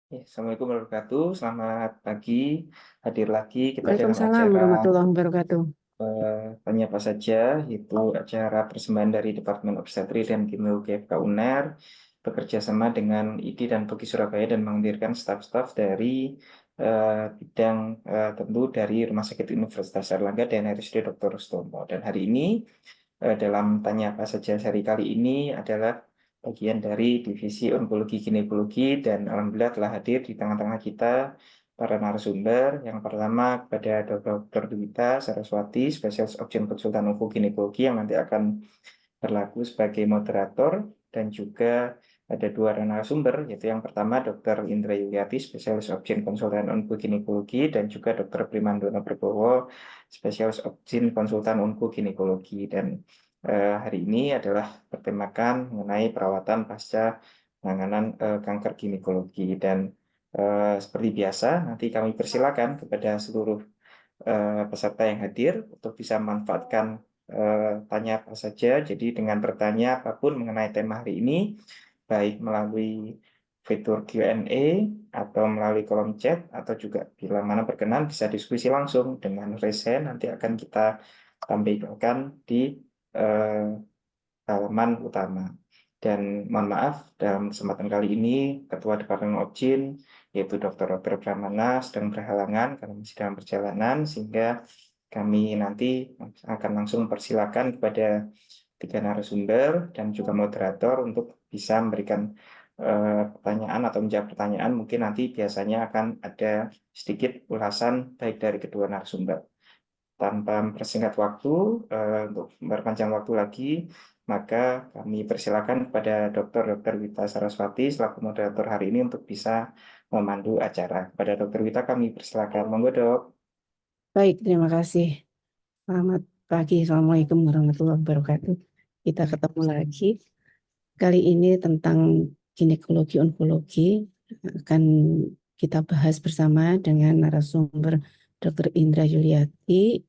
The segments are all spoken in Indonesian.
Ya, Assalamualaikum warahmatullahi wabarakatuh. Selamat pagi. Hadir lagi kita dalam Waalaikumsalam acara warahmatullahi wabarakatuh. Tanya Apa Saja, yaitu acara persembahan dari Departemen Obstetri dan Ginekologi FK UNER bekerja sama dengan IDI dan PUGI Surabaya dan menghadirkan staf-staf dari bidang tentu dari Rumah Sakit Universitas Airlangga dan RSUD Dr. Sutomo. Dan hari ini dalam Tanya Apa Saja seri kali ini adalah bagian dari Divisi Onkologi Ginekologi dan alhamdulillah telah hadir di tengah-tengah kita para narasumber. Yang pertama kepada Dr. Dwita Saraswati, spesialis Option Konsultan Onko Ginekologi yang nanti akan berlaku sebagai moderator, dan juga ada dua narasumber, yaitu yang pertama Dr. Indra Yuliati, spesialis Option Konsultan Onko Ginekologi, dan juga Dr. Primandono Prabowo, spesialis Option Konsultan Onko Ginekologi. Dan hari ini adalah bertemakan mengenai perawatan pasca penanganan kanker ginekologi. Dan seperti biasa, nanti kami persilakan kepada seluruh peserta yang hadir untuk bisa memanfaatkan tanya apa saja. Jadi dengan bertanya apapun mengenai tema hari ini, baik melalui fitur Q&A atau melalui kolom chat, atau juga bila mana berkenan bisa diskusi langsung dengan raise hand, nanti akan kita tampilkan di eh, halaman utama. Dan mohon maaf, dalam kesempatan kali ini, Ketua Departemen Opjin, yaitu Dr. Robert Pramana, sedang berhalangan karena masih dalam perjalanan, sehingga kami nanti akan langsung persilakan kepada tiga narasumber dan juga moderator untuk bisa memberikan pertanyaan atau menjawab pertanyaan. Mungkin nanti biasanya akan ada sedikit ulasan baik dari kedua narasumber. Tanpa mempersingkat waktu, untuk memperpanjang waktu lagi, maka kami persilakan kepada Dr. Wita Saraswati selaku moderator hari ini untuk bisa memandu acara. Pada Dr. Wita kami persilakan. Monggo, Dok. Baik, terima kasih. Selamat pagi. Assalamualaikum warahmatullahi wabarakatuh. Kita ketemu lagi. Kali ini tentang ginekologi onkologi akan kita bahas bersama dengan narasumber Dr. Indra Yuliati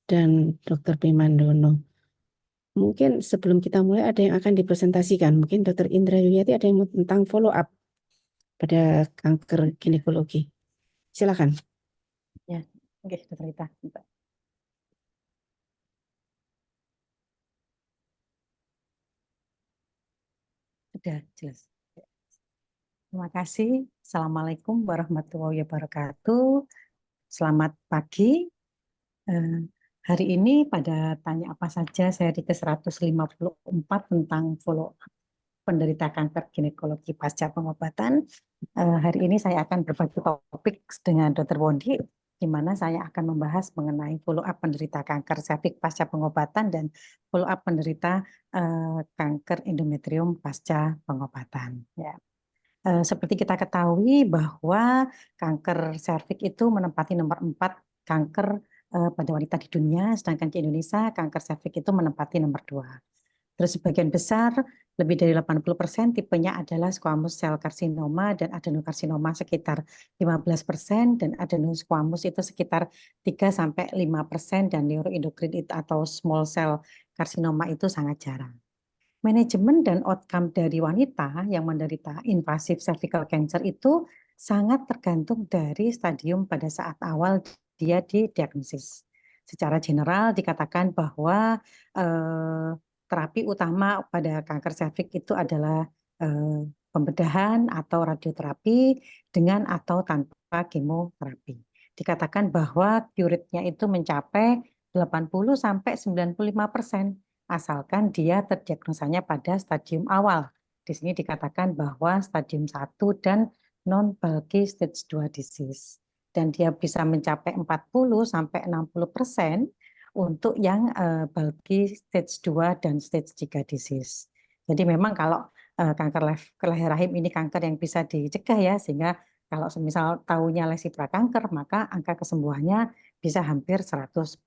dan Dr. Primandono. Mungkin sebelum kita mulai ada yang akan dipresentasikan. Mungkin Dr. Indra Yuliati ada yang mau tentang follow up pada kanker ginekologi. Silakan. Ya, oke, Dokter Rita. Sudah jelas. Terima kasih. Assalamualaikum warahmatullahi wabarakatuh. Selamat pagi. Hari ini pada Tanya Apa Saja seri ke-154 tentang follow up penderita kanker ginekologi pasca pengobatan. Hari ini saya akan berbagi topik dengan Dr. Wondi, di mana saya akan membahas mengenai follow up penderita kanker serviks pasca pengobatan dan follow up penderita kanker endometrium pasca pengobatan. Ya. Seperti kita ketahui bahwa kanker serviks itu menempati nomor 4 kanker pada wanita di dunia, sedangkan di Indonesia kanker serviks itu menempati nomor 2. Terus sebagian besar, lebih dari 80% tipenya adalah squamous cell carcinoma dan adenokarsinoma sekitar 15%, dan adenosquamous itu sekitar 3-5%, dan neuroendokrin atau small cell carcinoma itu sangat jarang. Manajemen dan outcome dari wanita yang menderita invasive cervical cancer itu sangat tergantung dari stadium pada saat awal dia didiagnosis. Secara general dikatakan bahwa terapi utama pada kanker serviks itu adalah pembedahan atau radioterapi dengan atau tanpa kemoterapi. Dikatakan bahwa cure rate-nya itu mencapai 80-95%. Asalkan dia terdiagnosanya pada stadium awal. Di sini dikatakan bahwa stadium 1 dan non-bulky stage 2 disease. Dan dia bisa mencapai 40-60% untuk yang bulky stage 2 dan stage 3 disease. Jadi memang kalau kanker leher rahim ini kanker yang bisa dicegah ya, sehingga kalau misal tahunya lesi prakanker, maka angka kesembuhannya bisa hampir 100%.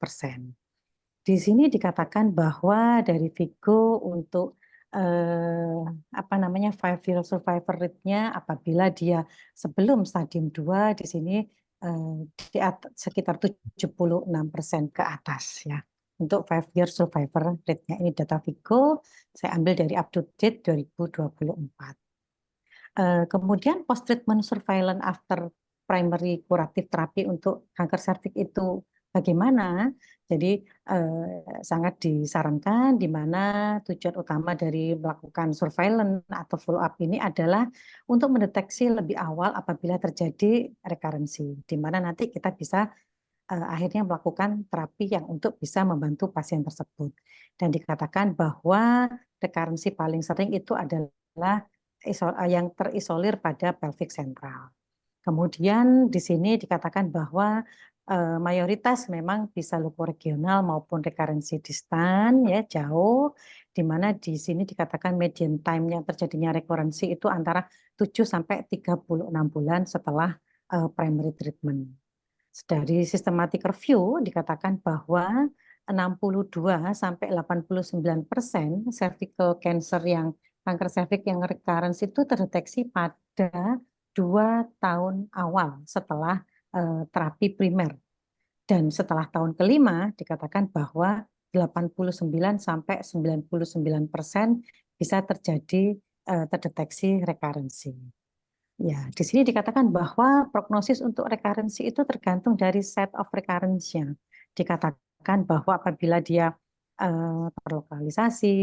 Di sini dikatakan bahwa dari Vigo untuk five-year survivor rate-nya apabila dia sebelum stadium 2 di sini sekitar 76% ke atas ya. Untuk 5-year survivor rate-nya ini data Vigo, saya ambil dari up to date 2024. Kemudian post treatment surveillance after primary curative therapy untuk kanker serviks itu bagaimana? Jadi sangat disarankan, di mana tujuan utama dari melakukan surveillance atau follow up ini adalah untuk mendeteksi lebih awal apabila terjadi rekarensi, di mana nanti kita bisa akhirnya melakukan terapi yang untuk bisa membantu pasien tersebut. Dan dikatakan bahwa rekarensi paling sering itu adalah yang terisolir pada pelvic sentral. Kemudian di sini dikatakan bahwa mayoritas memang bisa lokoregional maupun rekarensi distan, ya jauh, di mana di sini dikatakan median time yang terjadinya rekarensi itu antara 7 sampai 36 bulan setelah primary treatment. Dari systematic review dikatakan bahwa 62 sampai 89% cervical cancer yang kanker serviks yang recurrence itu terdeteksi pada 2 tahun awal setelah terapi primer. Dan setelah tahun kelima dikatakan bahwa 89 sampai 99% bisa terjadi terdeteksi rekarensi. Ya, di sini dikatakan bahwa prognosis untuk rekarensi itu tergantung dari set of recurrence-nya. Dikatakan bahwa apabila dia terlokalisasi,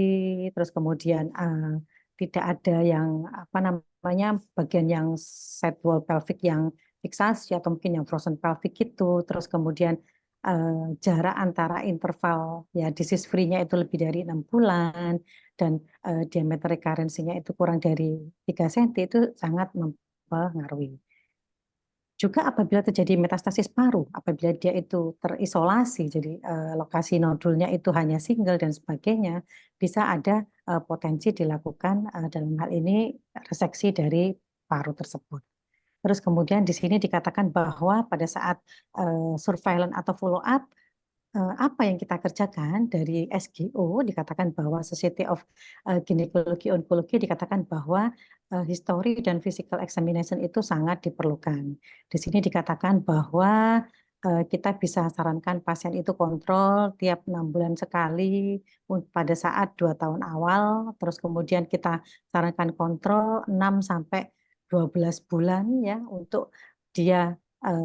terus kemudian tidak ada yang apa namanya bagian yang set wall pelvic yang fiksasi atau mungkin yang frozen pelvic itu, terus kemudian jarak antara interval ya disease free-nya itu lebih dari 6 bulan dan diameter rekarensinya itu kurang dari 3 cm itu sangat mempengaruhi. Juga apabila terjadi metastasis paru, apabila dia itu terisolasi, jadi lokasi nodulnya itu hanya single dan sebagainya, bisa ada potensi dilakukan dalam hal ini reseksi dari paru tersebut. Terus kemudian di sini dikatakan bahwa pada saat surveillance atau follow up, apa yang kita kerjakan dari SGO dikatakan bahwa Society of Gynecology Oncology dikatakan bahwa history dan physical examination itu sangat diperlukan. Di sini dikatakan bahwa kita bisa sarankan pasien itu kontrol tiap 6 bulan sekali pada saat 2 tahun awal, terus kemudian kita sarankan kontrol 6 sampai 12 bulan ya untuk dia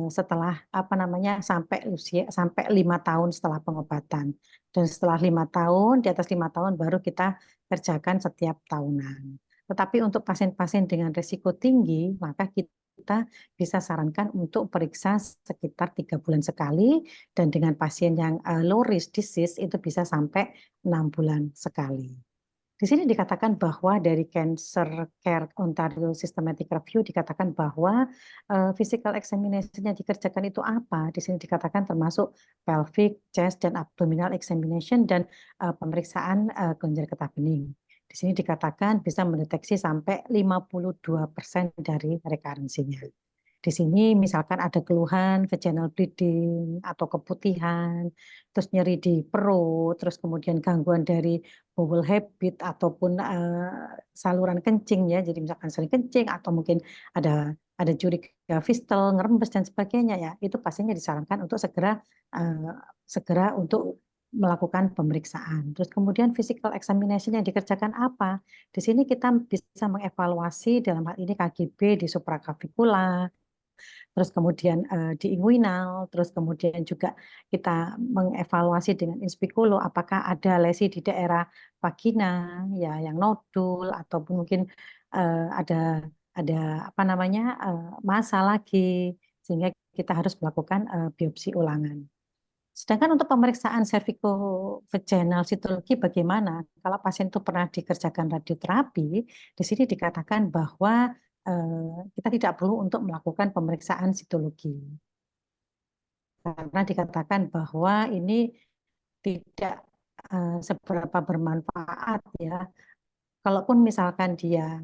setelah apa namanya sampai 5 tahun setelah pengobatan, dan setelah 5 tahun, di atas 5 tahun baru kita kerjakan setiap tahunan. Tetapi untuk pasien-pasien dengan risiko tinggi maka kita bisa sarankan untuk periksa sekitar 3 bulan sekali, dan dengan pasien yang low risk disease itu bisa sampai 6 bulan sekali. Di sini dikatakan bahwa dari Cancer Care Ontario Systematic Review dikatakan bahwa physical examination yang dikerjakan itu apa? Di sini dikatakan termasuk pelvic, chest, dan abdominal examination dan pemeriksaan kelenjar getah bening. Di sini dikatakan bisa mendeteksi sampai 52% dari rekarensinya. Di sini misalkan ada keluhan vaginal bleeding atau keputihan, terus nyeri di perut, terus kemudian gangguan dari bowel habit ataupun saluran kencing ya, jadi misalkan sering kencing atau mungkin ada curiga fistel, ngerembes dan sebagainya ya, itu pastinya disarankan untuk segera untuk melakukan pemeriksaan. Terus kemudian physical examination yang dikerjakan apa? Di sini kita bisa mengevaluasi dalam hal ini KGB di supraclavicular, terus kemudian di inguinal, terus kemudian juga kita mengevaluasi dengan inspikulo apakah ada lesi di daerah vagina ya yang nodul, ataupun mungkin ada apa namanya massa lagi, sehingga kita harus melakukan biopsi ulangan. Sedangkan untuk pemeriksaan cervicovaginal cytology bagaimana? Kalau pasien itu pernah dikerjakan radioterapi, di sini dikatakan bahwa kita tidak perlu untuk melakukan pemeriksaan sitologi. Karena dikatakan bahwa ini tidak seberapa bermanfaat ya. Kalaupun misalkan dia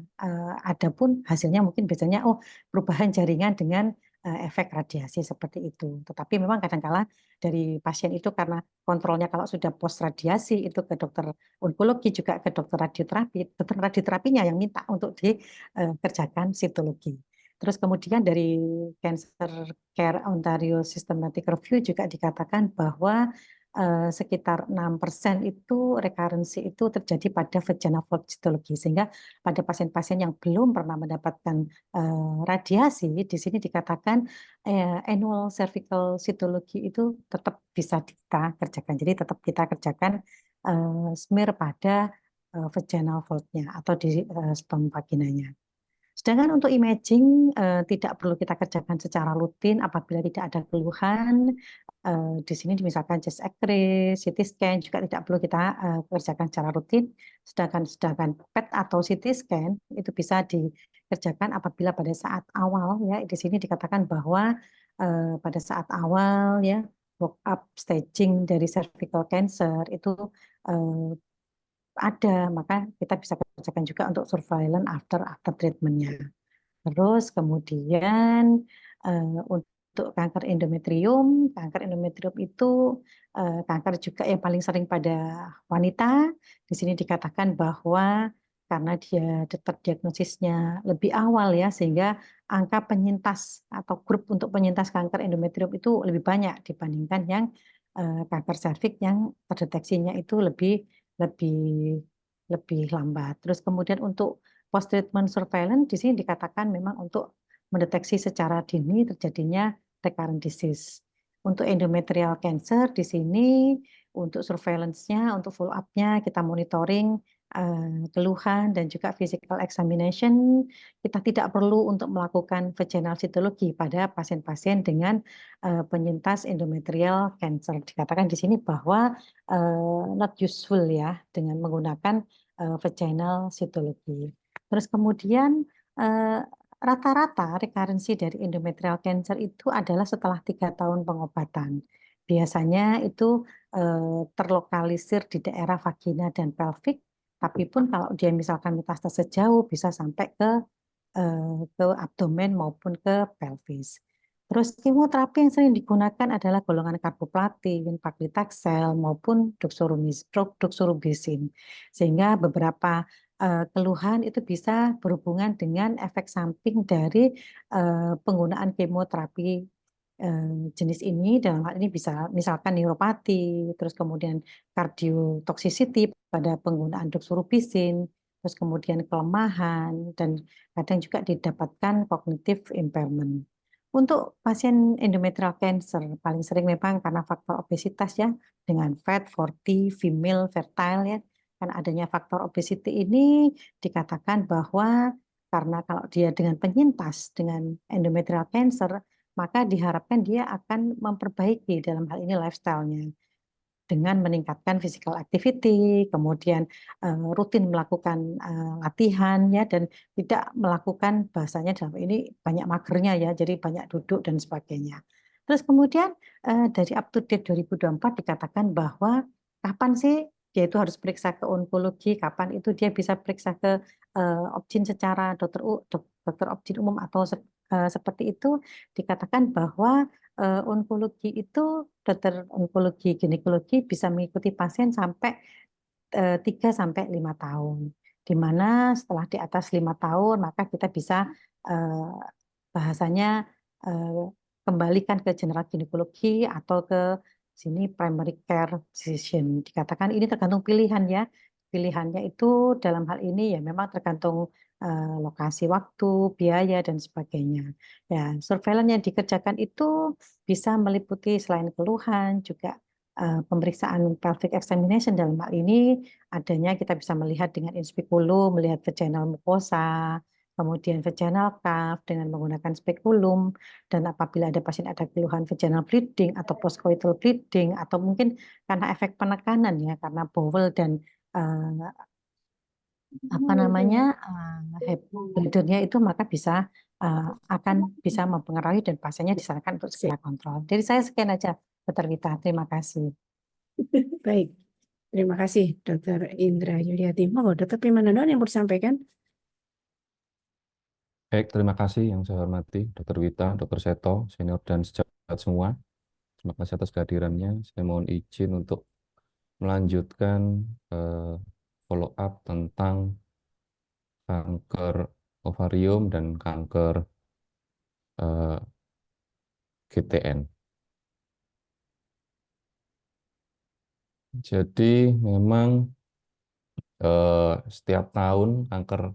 ada pun hasilnya mungkin biasanya perubahan jaringan dengan efek radiasi seperti itu. Tetapi memang kadang-kala dari pasien itu karena kontrolnya kalau sudah post radiasi itu ke dokter onkologi juga ke dokter radioterapinya yang minta untuk dikerjakan sitologi. Terus kemudian dari Cancer Care Ontario Systematic Review juga dikatakan bahwa sekitar 6% itu recurrency itu terjadi pada vaginal fold cytology. Sehingga pada pasien-pasien yang belum pernah mendapatkan radiasi, di sini dikatakan annual cervical cytology itu tetap bisa kita kerjakan. Jadi tetap kita kerjakan smear pada vaginal fold-nya atau di sperm vaginanya. Sedangkan untuk imaging tidak perlu kita kerjakan secara rutin apabila tidak ada keluhan. Di sini misalkan chest X-ray, CT scan juga tidak perlu kita kerjakan secara rutin. Sedangkan PET atau CT scan itu bisa dikerjakan apabila pada saat awal, ya di sini dikatakan bahwa pada saat awal ya walk up staging dari cervical cancer itu ada, maka kita bisa kerjakan juga untuk surveillance after treatmentnya. Terus kemudian untuk kanker endometrium itu kanker juga yang paling sering pada wanita. Di sini dikatakan bahwa karena dia terdiagnosisnya lebih awal ya, sehingga angka penyintas atau grup untuk penyintas kanker endometrium itu lebih banyak dibandingkan yang kanker serviks yang terdeteksinya itu lebih lebih lebih lambat. Terus kemudian untuk post treatment surveillance di sini dikatakan memang untuk mendeteksi secara dini terjadinya recurrent disease. Untuk endometrial cancer di sini untuk surveillance-nya, untuk follow up-nya kita monitoring keluhan dan juga physical examination. Kita tidak perlu untuk melakukan vaginal cytology pada pasien-pasien dengan penyintas endometrial cancer. Dikatakan di sini bahwa not useful ya dengan menggunakan vaginal cytology. Terus kemudian rata-rata rekarensi dari endometrial cancer itu adalah setelah 3 tahun pengobatan. Biasanya itu terlokalisir di daerah vagina dan pelvic, tapi pun kalau dia misalkan metastase jauh bisa sampai ke abdomen maupun ke pelvis. Terus kemoterapi yang sering digunakan adalah golongan karboplatin, paclitaxel maupun doxorubicin. Sehingga beberapa keluhan itu bisa berhubungan dengan efek samping dari penggunaan kemoterapi jenis ini. Dalam hal ini bisa misalkan neuropati, terus kemudian cardiotoxicity pada penggunaan doxorubicin, terus kemudian kelemahan, dan kadang juga didapatkan cognitive impairment. Untuk pasien endometrial cancer paling sering memang karena faktor obesitas ya, dengan fat 40 female fertile ya. Karena adanya faktor obesity ini dikatakan bahwa karena kalau dia dengan penyintas dengan endometrial cancer, maka diharapkan dia akan memperbaiki dalam hal ini lifestyle-nya dengan meningkatkan physical activity, kemudian rutin melakukan latihan ya, dan tidak melakukan bahasanya dalam ini banyak magernya ya, jadi banyak duduk dan sebagainya. Terus kemudian dari up to date 2024 dikatakan bahwa kapan sih dia itu harus periksa ke onkologi, kapan itu dia bisa periksa ke obgyn secara dokter obgyn umum atau seperti itu, dikatakan bahwa onkologi itu dokter onkologi ginekologi bisa mengikuti pasien sampai 3 sampai 5 tahun. Di mana setelah di atas 5 tahun maka kita bisa bahasanya kembalikan ke general ginekologi atau ke sini primary care physician. Dikatakan ini tergantung pilihan ya. Pilihannya itu dalam hal ini ya memang tergantung lokasi waktu, biaya dan sebagainya. Ya, surveillance yang dikerjakan itu bisa meliputi selain keluhan juga pemeriksaan pelvic examination. Dalam hal ini adanya kita bisa melihat dengan inspekulum, melihat vaginal mucosa, kemudian vaginal cuff dengan menggunakan spekulum, dan apabila ada pasien ada keluhan vaginal bleeding atau postcoital bleeding atau mungkin karena efek penekanan ya karena bowel dan apa namanya bladdernya itu maka bisa akan bisa mempengaruhi dan pasiennya disarankan untuk segera kontrol. Jadi saya sekian aja, Dr. Wita. Terima kasih. Baik, terima kasih Dr. Indra Yuliati. Mau Dr. Primanandon yang mau disampaikan? Baik, terima kasih yang saya hormati Dr. Wita, Dr. Seto, senior dan sejawat semua. Terima kasih atas kehadirannya. Saya mohon izin untuk melanjutkan follow up tentang kanker ovarium dan kanker GTN. Jadi memang setiap tahun kanker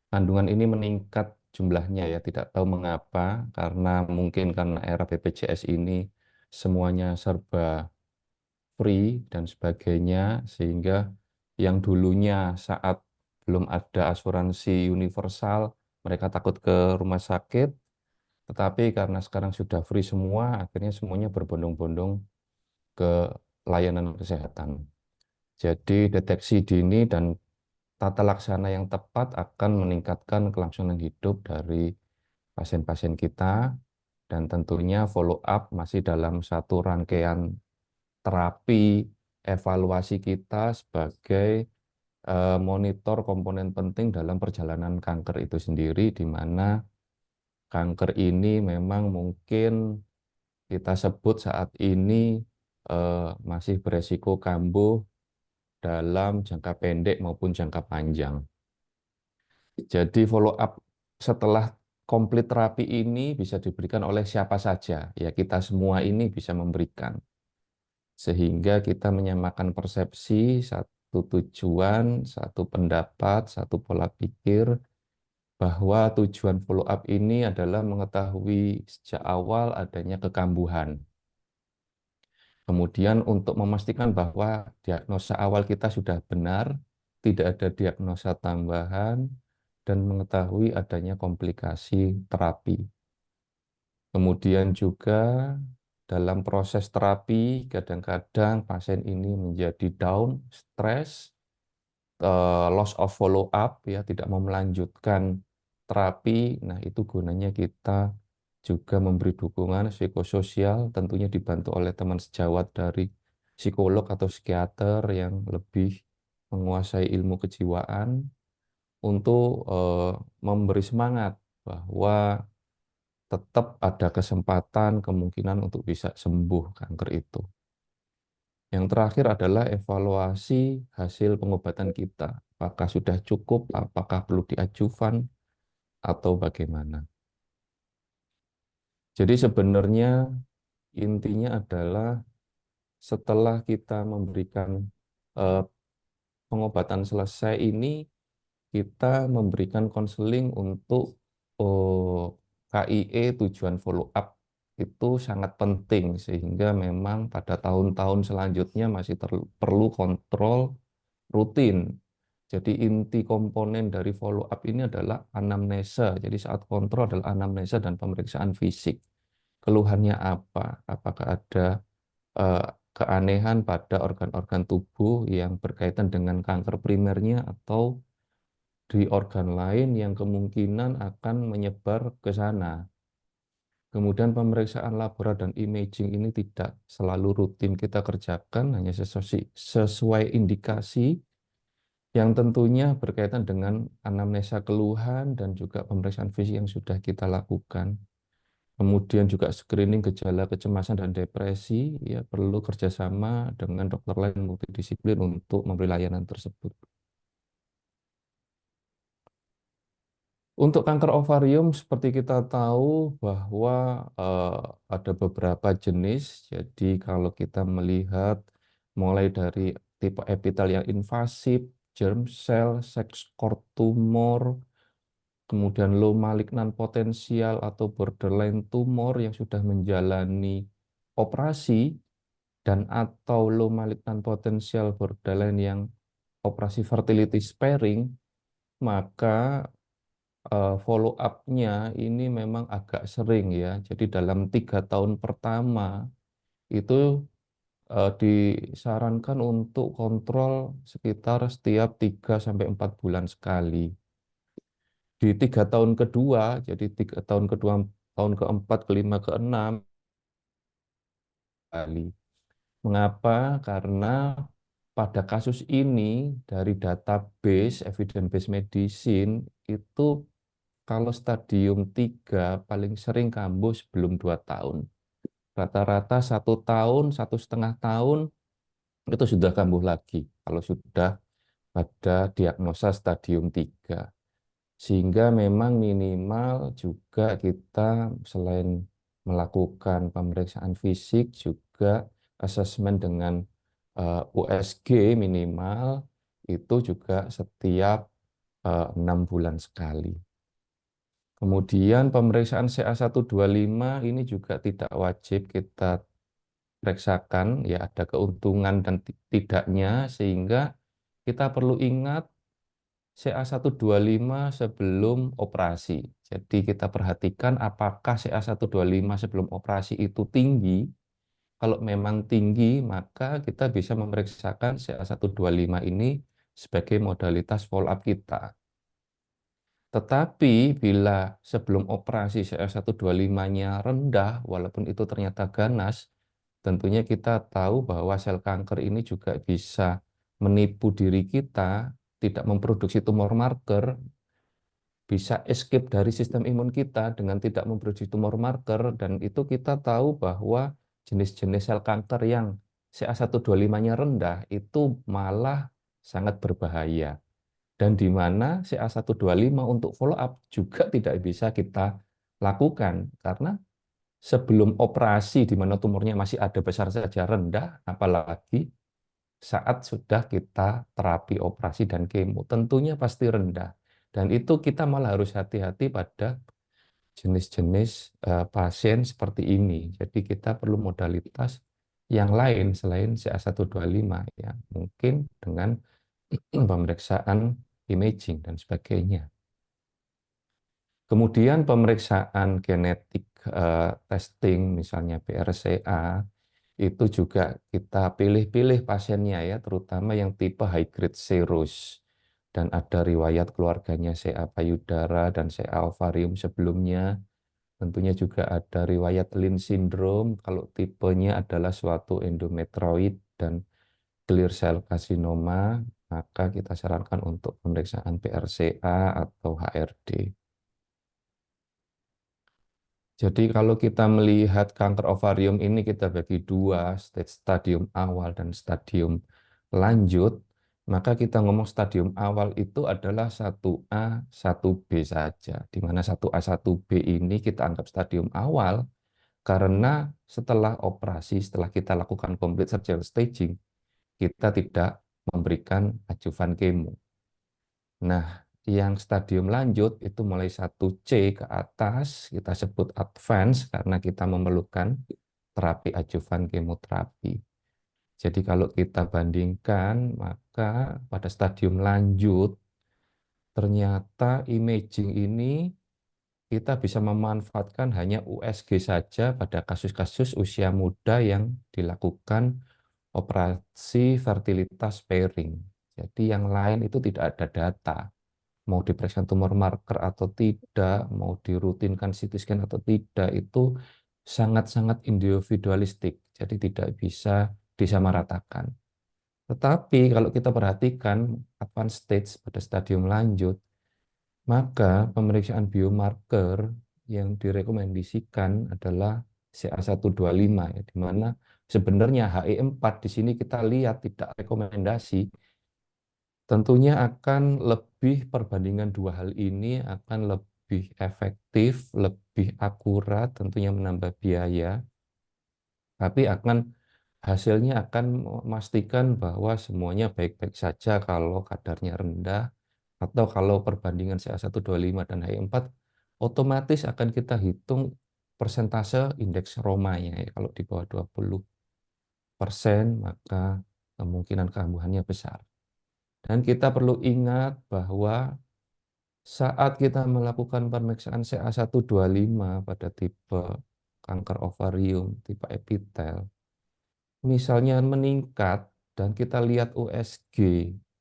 kandungan ini meningkat jumlahnya ya, tidak tahu mengapa, karena mungkin karena era BPJS ini semuanya serba free dan sebagainya, sehingga yang dulunya saat belum ada asuransi universal, mereka takut ke rumah sakit, tetapi karena sekarang sudah free semua, akhirnya semuanya berbondong-bondong ke layanan kesehatan. Jadi deteksi dini dan tata laksana yang tepat akan meningkatkan kelangsungan hidup dari pasien-pasien kita, dan tentunya follow up masih dalam satu rangkaian terapi evaluasi kita sebagai monitor komponen penting dalam perjalanan kanker itu sendiri, di mana kanker ini memang mungkin kita sebut saat ini masih beresiko kambuh dalam jangka pendek maupun jangka panjang. Jadi follow up setelah komplit terapi ini bisa diberikan oleh siapa saja. Ya, kita semua ini bisa memberikan. Sehingga kita menyamakan persepsi, satu tujuan, satu pendapat, satu pola pikir, bahwa tujuan follow up ini adalah mengetahui sejak awal adanya kekambuhan. Kemudian untuk memastikan bahwa diagnosa awal kita sudah benar, tidak ada diagnosa tambahan, dan mengetahui adanya komplikasi terapi. Kemudian juga dalam proses terapi, kadang-kadang pasien ini menjadi down, stres, loss of follow up, ya, tidak mau melanjutkan terapi. Nah, itu gunanya kita juga memberi dukungan psikososial, tentunya dibantu oleh teman sejawat dari psikolog atau psikiater yang lebih menguasai ilmu kejiwaan, untuk memberi semangat bahwa tetap ada kesempatan, kemungkinan untuk bisa sembuh kanker itu. Yang terakhir adalah evaluasi hasil pengobatan kita. Apakah sudah cukup, apakah perlu diajuvan, atau bagaimana. Jadi sebenarnya intinya adalah setelah kita memberikan eh, pengobatan selesai ini, kita memberikan konseling untuk KIE, tujuan follow up itu sangat penting, sehingga memang pada tahun-tahun selanjutnya masih perlu kontrol rutin. Jadi inti komponen dari follow up ini adalah anamnesa. Jadi saat kontrol adalah anamnesa dan pemeriksaan fisik. Keluhannya apa? Apakah ada eh, keanehan pada organ-organ tubuh yang berkaitan dengan kanker primernya, atau di organ lain yang kemungkinan akan menyebar ke sana. Kemudian pemeriksaan labora dan imaging ini tidak selalu rutin kita kerjakan, hanya sesuai indikasi yang tentunya berkaitan dengan anamnesa keluhan dan juga pemeriksaan fisik yang sudah kita lakukan. Kemudian juga screening gejala kecemasan dan depresi, ya perlu kerjasama dengan dokter lain multidisiplin untuk memberi layanan tersebut. Untuk kanker ovarium, seperti kita tahu bahwa ada beberapa jenis. Jadi kalau kita melihat mulai dari tipe epitel yang invasif, germ cell, sex cord tumor, kemudian low malignan potensial atau borderline tumor yang sudah menjalani operasi, dan atau low malignan potensial borderline yang operasi fertility sparing, maka follow up-nya ini memang agak sering ya. Jadi dalam 3 tahun pertama itu disarankan untuk kontrol sekitar setiap 3 sampai 4 bulan sekali. Di 3 tahun kedua, jadi 3 tahun kedua, tahun keempat, kelima, keenam kali. Mengapa? Karena pada kasus ini dari database evidence based medicine itu, kalau stadium 3 paling sering kambuh sebelum 2 tahun. Rata-rata 1 tahun, 1,5 tahun itu sudah kambuh lagi kalau sudah pada diagnosa stadium 3. Sehingga memang minimal juga kita selain melakukan pemeriksaan fisik, juga asesmen dengan USG minimal itu juga setiap 6 bulan sekali. Kemudian pemeriksaan CA125 ini juga tidak wajib kita periksakan, ya ada keuntungan dan tidaknya, sehingga kita perlu ingat CA125 sebelum operasi. Jadi kita perhatikan apakah CA125 sebelum operasi itu tinggi. Kalau memang tinggi, maka kita bisa memeriksakan CA125 ini sebagai modalitas follow up kita. Tetapi bila sebelum operasi CA125-nya rendah, walaupun itu ternyata ganas, tentunya kita tahu bahwa sel kanker ini juga bisa menipu diri kita, tidak memproduksi tumor marker, bisa escape dari sistem imun kita dengan tidak memproduksi tumor marker, dan itu kita tahu bahwa jenis-jenis sel kanker yang CA125-nya rendah itu malah sangat berbahaya. Dan di mana CA125 untuk follow up juga tidak bisa kita lakukan, karena sebelum operasi di mana tumornya masih ada besar saja rendah, apalagi saat sudah kita terapi operasi dan kemo, tentunya pasti rendah. Dan itu kita malah harus hati-hati pada jenis-jenis pasien seperti ini. Jadi kita perlu modalitas yang lain selain CA125, ya, mungkin dengan pemeriksaan imaging dan sebagainya. Kemudian pemeriksaan genetik testing, misalnya BRCA, itu juga kita pilih-pilih pasiennya, ya, terutama yang tipe high grade serous dan ada riwayat keluarganya CA payudara dan CA ovarium sebelumnya. Tentunya juga ada riwayat Lynch syndrome kalau tipenya adalah suatu endometrioid dan clear cell carcinoma, maka kita sarankan untuk pemeriksaan BRCA atau HRD. Jadi kalau kita melihat kanker ovarium ini kita bagi dua, stadium awal dan stadium lanjut, maka kita ngomong stadium awal itu adalah 1A, 1B saja. Di mana 1A, 1B ini kita anggap stadium awal karena setelah operasi, setelah kita lakukan complete surgical staging, kita tidak memberikan adjuvan kemo. Nah, yang stadium lanjut itu mulai 1C ke atas, kita sebut advance karena kita memerlukan terapi adjuvan kemoterapi. Jadi kalau kita bandingkan, maka pada stadium lanjut, ternyata imaging ini kita bisa memanfaatkan hanya USG saja pada kasus-kasus usia muda yang dilakukan operasi fertilitas pairing. Jadi yang lain itu tidak ada data. Mau diperiksa tumor marker atau tidak, mau dirutinkan CT scan atau tidak, itu sangat-sangat individualistik. Jadi tidak bisa disamaratakan. Tetapi kalau kita perhatikan advanced stage pada stadium lanjut, maka pemeriksaan biomarker yang direkomendasikan adalah CA125, ya, di mana sebenarnya HE4 di sini kita lihat tidak rekomendasi. Tentunya akan lebih, perbandingan dua hal ini akan lebih efektif, lebih akurat, tentunya menambah biaya, tapi hasilnya akan memastikan bahwa semuanya baik-baik saja kalau kadarnya rendah, atau kalau perbandingan CA125 dan HI4, otomatis akan kita hitung persentase indeks Roma-nya, ya. Kalau di bawah 20%, maka kemungkinan kekambuhannya besar. Dan kita perlu ingat bahwa saat kita melakukan pemeriksaan CA125 pada tipe kanker ovarium, tipe epitel, misalnya meningkat dan kita lihat USG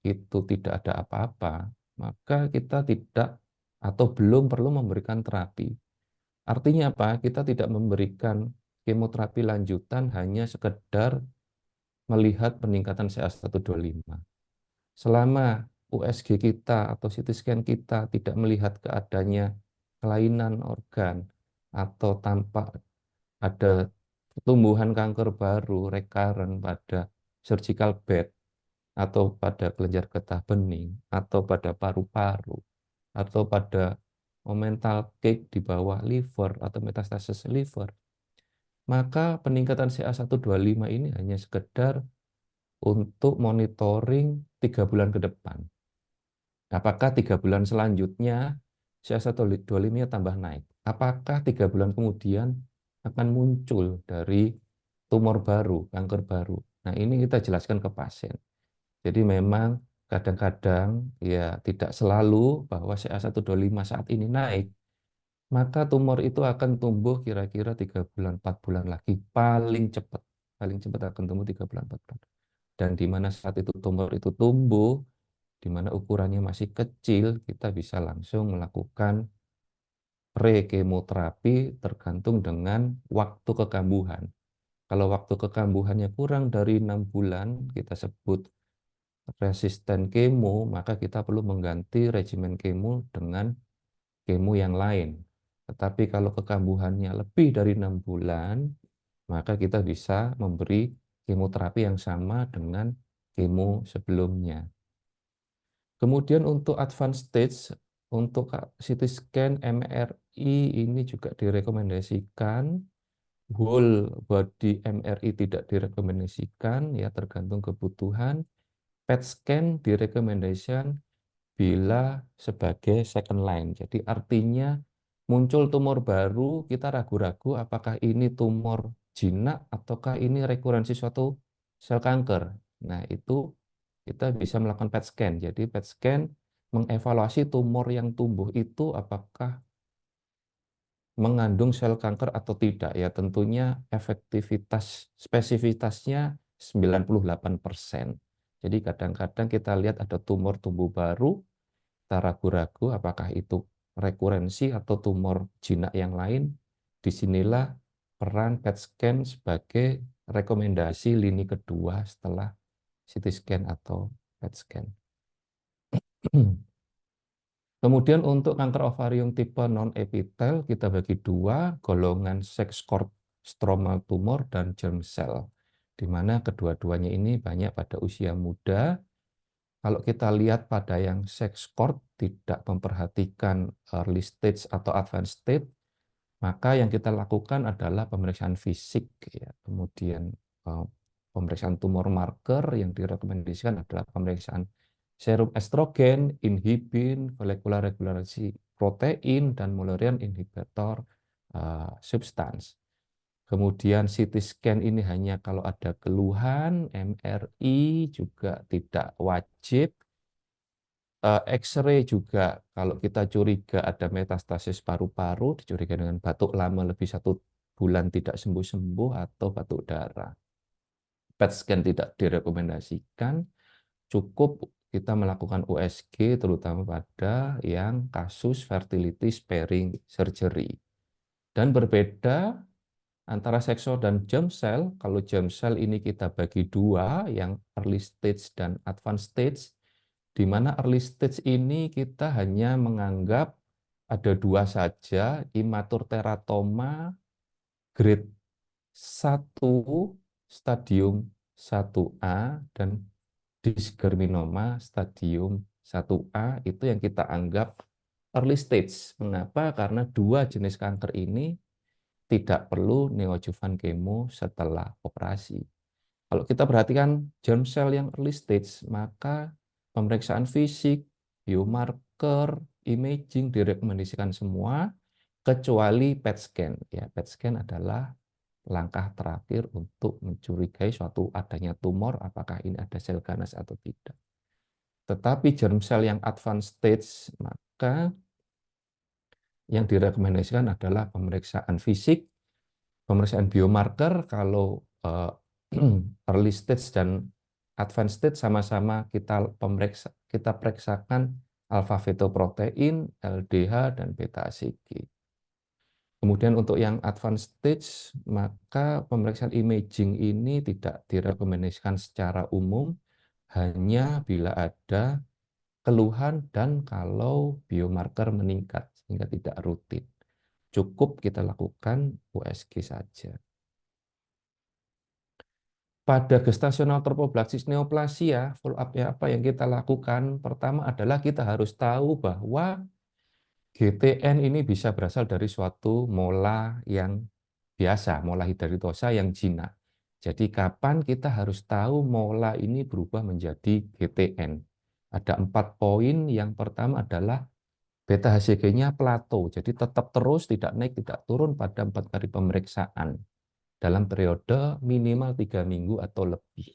itu tidak ada apa-apa, maka kita tidak atau belum perlu memberikan terapi. Artinya apa? Kita tidak memberikan kemoterapi lanjutan hanya sekedar melihat peningkatan CA125. Selama USG kita atau CT scan kita tidak melihat keadaannya kelainan organ atau tanpa ada pertumbuhan kanker baru recurrent pada surgical bed atau pada kelenjar getah bening atau pada paru-paru atau pada momental cake di bawah liver atau metastasis liver, maka peningkatan CA125 ini hanya sekedar untuk monitoring 3 bulan ke depan. Apakah 3 bulan selanjutnya CA125-nya tambah naik? Apakah 3 bulan kemudian akan muncul dari tumor baru, kanker baru? Nah, ini kita jelaskan ke pasien. Jadi memang kadang-kadang ya tidak selalu bahwa CA125 saat ini naik, maka tumor itu akan tumbuh kira-kira 3 bulan, 4 bulan lagi, paling cepat. Paling cepat akan tumbuh 3 bulan, 4 bulan. Dan di mana saat itu tumor itu tumbuh, di mana ukurannya masih kecil, kita bisa langsung melakukan pre-kemoterapi tergantung dengan waktu kekambuhan. Kalau waktu kekambuhannya kurang dari 6 bulan, kita sebut resisten kemo, maka kita perlu mengganti regimen kemo dengan kemo yang lain. Tetapi kalau kekambuhannya lebih dari 6 bulan, maka kita bisa memberi kemoterapi yang sama dengan kemo sebelumnya. Kemudian untuk advanced stage, untuk CT scan, MRI ini juga direkomendasikan. Whole body MRI tidak direkomendasikan, ya tergantung kebutuhan. PET scan direkomendasikan bila sebagai second line. Jadi artinya muncul tumor baru, kita ragu-ragu apakah ini tumor jinak ataukah ini rekurensi suatu sel kanker. Nah, itu kita bisa melakukan PET scan. Jadi PET scan mengevaluasi tumor yang tumbuh itu apakah mengandung sel kanker atau tidak. Ya, tentunya efektivitas spesifitasnya 98%. Jadi kadang-kadang kita lihat ada tumor tumbuh baru, kita ragu-ragu apakah itu rekurensi atau tumor jinak yang lain. Disinilah peran PET scan sebagai rekomendasi lini kedua setelah CT scan atau PET scan. Kemudian untuk kanker ovarium tipe non-epitel kita bagi dua, golongan sex-cord stromal tumor dan germ cell, di mana kedua-duanya ini banyak pada usia muda. Kalau kita lihat pada yang sex-cord tidak memperhatikan early stage atau advanced stage, maka yang kita lakukan adalah pemeriksaan fisik, ya. Kemudian pemeriksaan tumor marker yang direkomendasikan adalah pemeriksaan serum estrogen, inhibin, follicular regularity protein, dan Mullerian inhibitor substance. Kemudian CT scan ini hanya kalau ada keluhan, MRI juga tidak wajib. X-ray juga kalau kita curiga ada metastasis paru-paru, dicurigai dengan batuk lama lebih 1 bulan tidak sembuh-sembuh atau batuk darah. PET scan tidak direkomendasikan, cukup kita melakukan USG terutama pada yang kasus fertility sparing surgery. Dan berbeda antara seksol dan germ cell, kalau germ cell ini kita bagi dua, yang early stage dan advanced stage, di mana early stage ini kita hanya menganggap ada dua saja, imatur teratoma grade 1 stadium 1A dan dysgerminoma stadium 1A, itu yang kita anggap early stage. Mengapa? Karena dua jenis kanker ini tidak perlu neoadjuvan kemo setelah operasi. Kalau kita perhatikan germ cell yang early stage, maka pemeriksaan fisik, biomarker, imaging direkomendasikan semua, kecuali PET scan. Ya, PET scan adalah langkah terakhir untuk mencurigai suatu adanya tumor, apakah ini ada sel ganas atau tidak. Tetapi germ cell yang advanced stage, maka yang direkomendasikan adalah pemeriksaan fisik, pemeriksaan biomarker. Kalau early stage dan advanced stage sama-sama kita periksakan alfa fetoprotein, LDH, dan beta ACG. Kemudian untuk yang advanced stage, maka pemeriksaan imaging ini tidak direkomendasikan secara umum, hanya bila ada keluhan dan kalau biomarker meningkat sehingga tidak rutin. Cukup kita lakukan USG saja. Pada gestasional trophoblastis neoplasia, follow up-nya apa yang kita lakukan? Pertama adalah kita harus tahu bahwa GTN ini bisa berasal dari suatu mola yang biasa, mola hidradenosa yang jinak. Jadi kapan kita harus tahu mola ini berubah menjadi GTN? Ada 4 poin. Yang pertama adalah beta HCG-nya plato, jadi tetap terus, tidak naik, tidak turun pada 4 kali pemeriksaan dalam periode minimal 3 minggu atau lebih.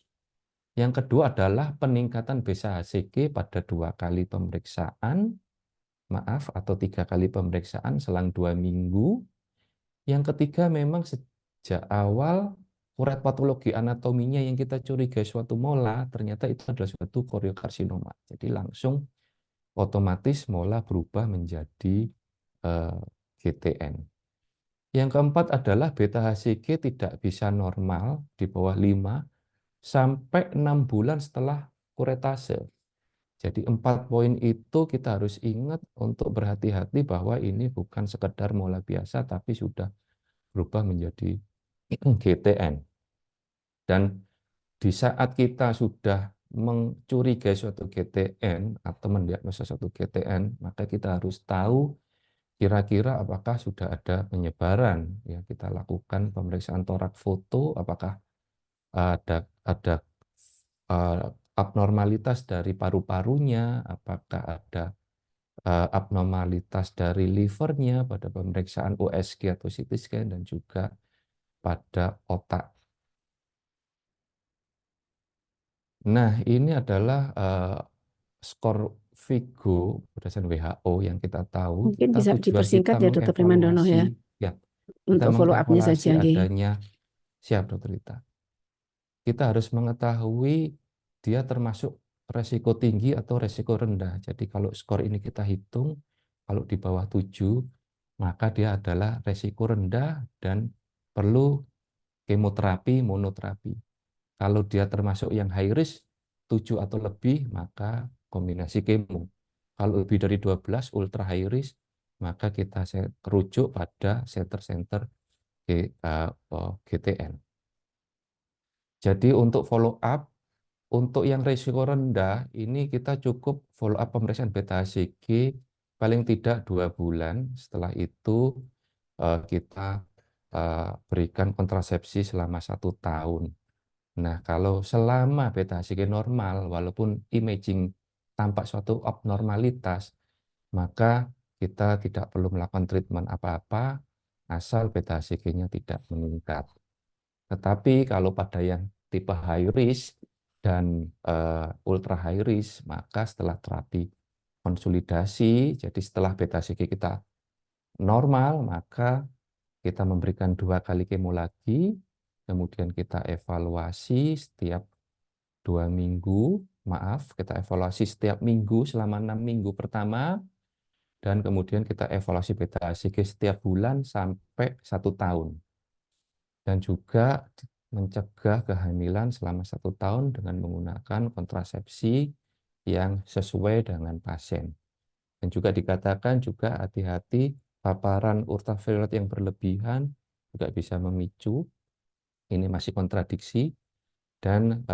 Yang kedua adalah peningkatan beta HCG pada 2 kali pemeriksaan, atau 3 kali pemeriksaan selang 2 minggu. Yang ketiga memang sejak awal urat patologi anatominya yang kita curigai suatu mola, ternyata itu adalah suatu koriokarsinoma. Jadi langsung otomatis mola berubah menjadi GTN. Yang keempat adalah beta HCG tidak bisa normal di bawah 5 sampai 6 bulan setelah kuretase. Jadi 4 poin itu kita harus ingat untuk berhati-hati bahwa ini bukan sekedar mola biasa, tapi sudah berubah menjadi GTN. Dan di saat kita sudah mencurigai suatu GTN atau mendiagnosa suatu GTN, maka kita harus tahu kira-kira apakah sudah ada penyebaran. Ya, kita lakukan pemeriksaan torak foto, apakah ada abnormalitas dari paru-parunya, apakah ada abnormalitas dari livernya pada pemeriksaan USG atau CT scan, dan juga pada otak. Nah, ini adalah skor Vigo berdasarkan WHO yang kita tahu. Mungkin bisa Tujuan kita dipersingkat ya Dr. Primandono ya, ya, kita untuk follow up-nya mengevaluasi saja. Nggih. adanya, siap Dr. Rita. Kita harus mengetahui dia termasuk resiko tinggi atau resiko rendah. Jadi kalau skor ini kita hitung, kalau di bawah 7, maka dia adalah resiko rendah dan perlu kemoterapi, monoterapi. Kalau dia termasuk yang high risk, 7 atau lebih, maka kombinasi kemo. Kalau lebih dari 12, ultra high risk, maka kita rujuk pada center-center GTN. Jadi untuk follow up, untuk yang risiko rendah, ini kita cukup follow up pemeriksaan beta HCG paling tidak 2 bulan. Setelah itu kita berikan kontrasepsi selama 1 tahun. Nah, kalau selama beta HCG normal, walaupun imaging tampak suatu abnormalitas, maka kita tidak perlu melakukan treatment apa-apa, asal beta HCG-nya tidak meningkat. Tetapi kalau pada yang tipe high risk dan ultra high risk, maka setelah terapi konsolidasi, jadi setelah beta HCG kita normal, maka kita memberikan 2 kali kemo lagi, kemudian kita evaluasi setiap 2 minggu, kita evaluasi setiap minggu selama 6 minggu pertama, dan kemudian kita evaluasi beta HCG setiap bulan sampai 1 tahun. Dan juga mencegah kehamilan selama 1 tahun dengan menggunakan kontrasepsi yang sesuai dengan pasien. Dan juga dikatakan juga hati-hati paparan ultraviolet yang berlebihan juga bisa memicu. Ini masih kontradiksi. Dan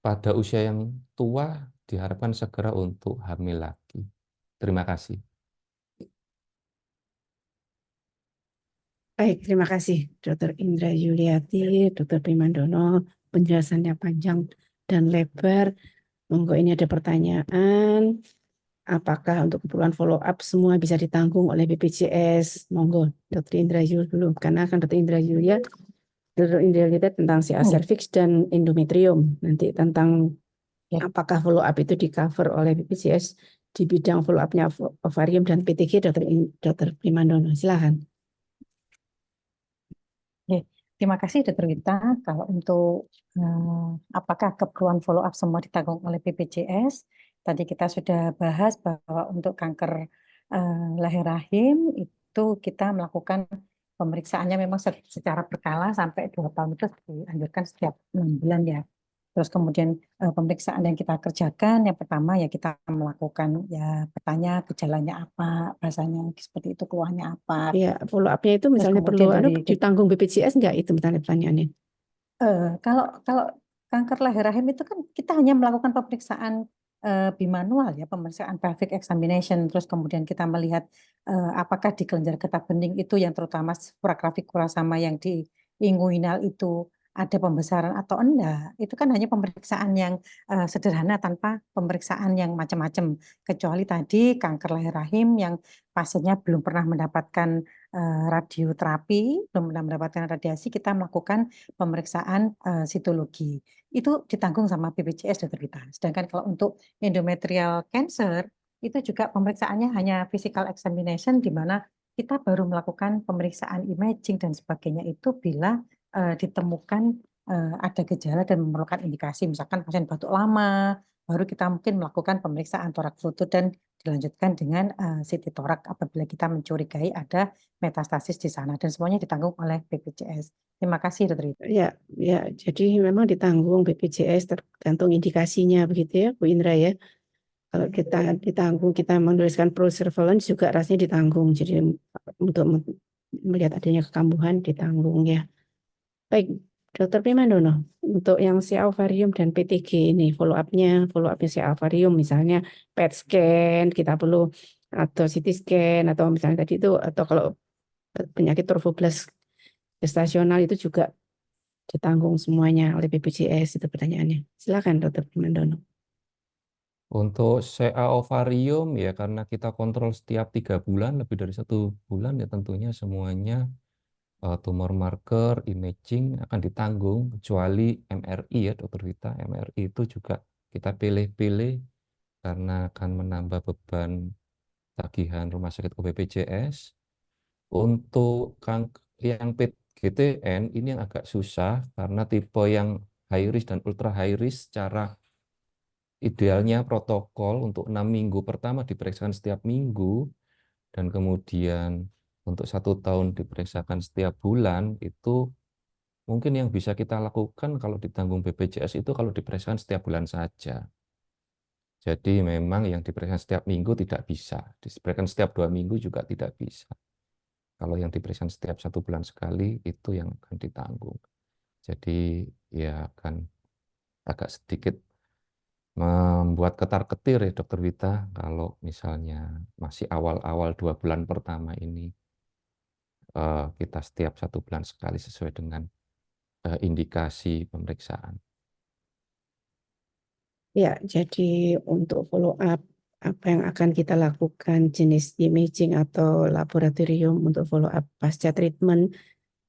pada usia yang tua diharapkan segera untuk hamil lagi. Terima kasih. Baik, terima kasih Dr. Indra Yuliati, Dr. Primandono, penjelasannya panjang dan lebar. Monggo ini ada pertanyaan. Apakah untuk keperluan follow up semua bisa ditanggung oleh BPJS? Monggo Dr. Indra Yuliati dulu, karena kan Dr. Indra Yuliati tentang CA cervix dan endometrium. Nanti tentang apakah follow up itu di cover oleh BPJS di bidang follow up-nya ovarium dan PTG, Dr. Primandono. Silakan. Terima kasih Dr. Wita. Kalau untuk apakah keperluan follow up semua ditanggung oleh BPJS, tadi kita sudah bahas bahwa untuk kanker leher rahim itu kita melakukan pemeriksaannya memang secara berkala sampai 2 tahun, itu dianjurkan setiap 6 bulan ya. Terus kemudian pemeriksaan yang kita kerjakan, yang pertama ya kita melakukan ya bertanya gejalanya apa, rasanya seperti itu, keluhannya apa. Ya, follow up-nya itu misalnya perlu ditanggung BPJS enggak, itu misalnya pertanyaannya? Kalau kanker leher rahim itu kan kita hanya melakukan pemeriksaan bimanual ya, pemeriksaan pelvic examination, terus kemudian kita melihat apakah di kelenjar getah bening itu yang terutama supragrafik kurasama yang di inguinal itu ada pembesaran atau enggak, itu kan hanya pemeriksaan yang sederhana tanpa pemeriksaan yang macam-macam. Kecuali tadi kanker leher rahim yang pasiennya belum pernah mendapatkan radioterapi, belum pernah mendapatkan radiasi, kita melakukan pemeriksaan sitologi. Itu ditanggung sama BPJS, Dokter Vita. Sedangkan kalau untuk endometrial cancer, itu juga pemeriksaannya hanya physical examination, di mana kita baru melakukan pemeriksaan imaging dan sebagainya itu bila ditemukan ada gejala dan memerlukan indikasi, misalkan pasien batuk lama, baru kita mungkin melakukan pemeriksaan torak foto dan dilanjutkan dengan CT torak apabila kita mencurigai ada metastasis di sana, dan semuanya ditanggung oleh BPJS. Terima kasih, Dokter Ida. Ya, ya, jadi memang ditanggung BPJS tergantung indikasinya begitu ya, Bu Indra ya. Kalau kita ditanggung, kita menuliskan pro surveillance juga rasanya ditanggung. Jadi untuk melihat adanya kekambuhan ditanggung ya. Baik, Dokter Primandono, untuk yang CA ovarium dan PTG ini follow up-nya CA ovarium misalnya PET scan kita perlu atau CT scan atau misalnya tadi itu, atau kalau penyakit trofoblast gestasional itu juga ditanggung semuanya oleh BPJS, itu pertanyaannya. Silakan Dokter Primandono. Untuk CA ovarium ya karena kita kontrol setiap 3 bulan, lebih dari 1 bulan ya tentunya semuanya tumor marker, imaging akan ditanggung, kecuali MRI ya Dokter Vita. MRI itu juga kita pilih-pilih karena akan menambah beban tagihan rumah sakit ke BPJS. Untuk yang PGTN ini yang agak susah karena tipe yang high risk dan ultra high risk, secara idealnya protokol untuk 6 minggu pertama diperiksakan setiap minggu, dan kemudian untuk 1 tahun diperiksakan setiap bulan. Itu mungkin yang bisa kita lakukan kalau ditanggung BPJS itu kalau diperiksakan setiap bulan saja. Jadi memang yang diperiksakan setiap minggu tidak bisa, diperiksakan setiap 2 minggu juga tidak bisa. Kalau yang diperiksakan setiap 1 bulan sekali itu yang akan ditanggung. Jadi ya akan agak sedikit membuat ketar-ketir ya Dokter Wita kalau misalnya masih awal-awal 2 bulan pertama ini kita setiap 1 bulan sekali sesuai dengan indikasi pemeriksaan. Ya, jadi untuk follow up apa yang akan kita lakukan, jenis imaging atau laboratorium untuk follow up pasca treatment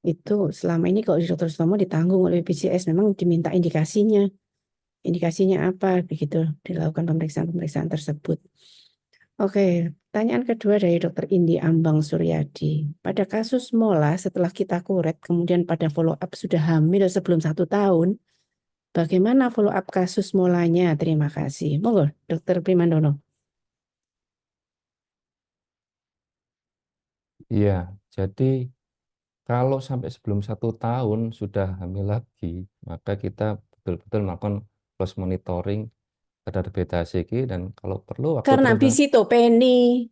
itu selama ini kalau di Dr. Sutomo ditanggung oleh BPJS, memang diminta indikasinya. Indikasinya apa begitu dilakukan pemeriksaan-pemeriksaan tersebut. Oke, pertanyaan kedua dari Dr. Indi Ambang Suryadi. Pada kasus mola setelah kita kuret, kemudian pada follow up sudah hamil sebelum 1 tahun, bagaimana follow up kasus molanya? Terima kasih. Monggo, Dr. Primandono. Iya, jadi kalau sampai sebelum 1 tahun sudah hamil lagi, maka kita betul-betul melakukan close monitoring terhadap beta HCG, dan kalau perlu waktu Karena bisitopeni.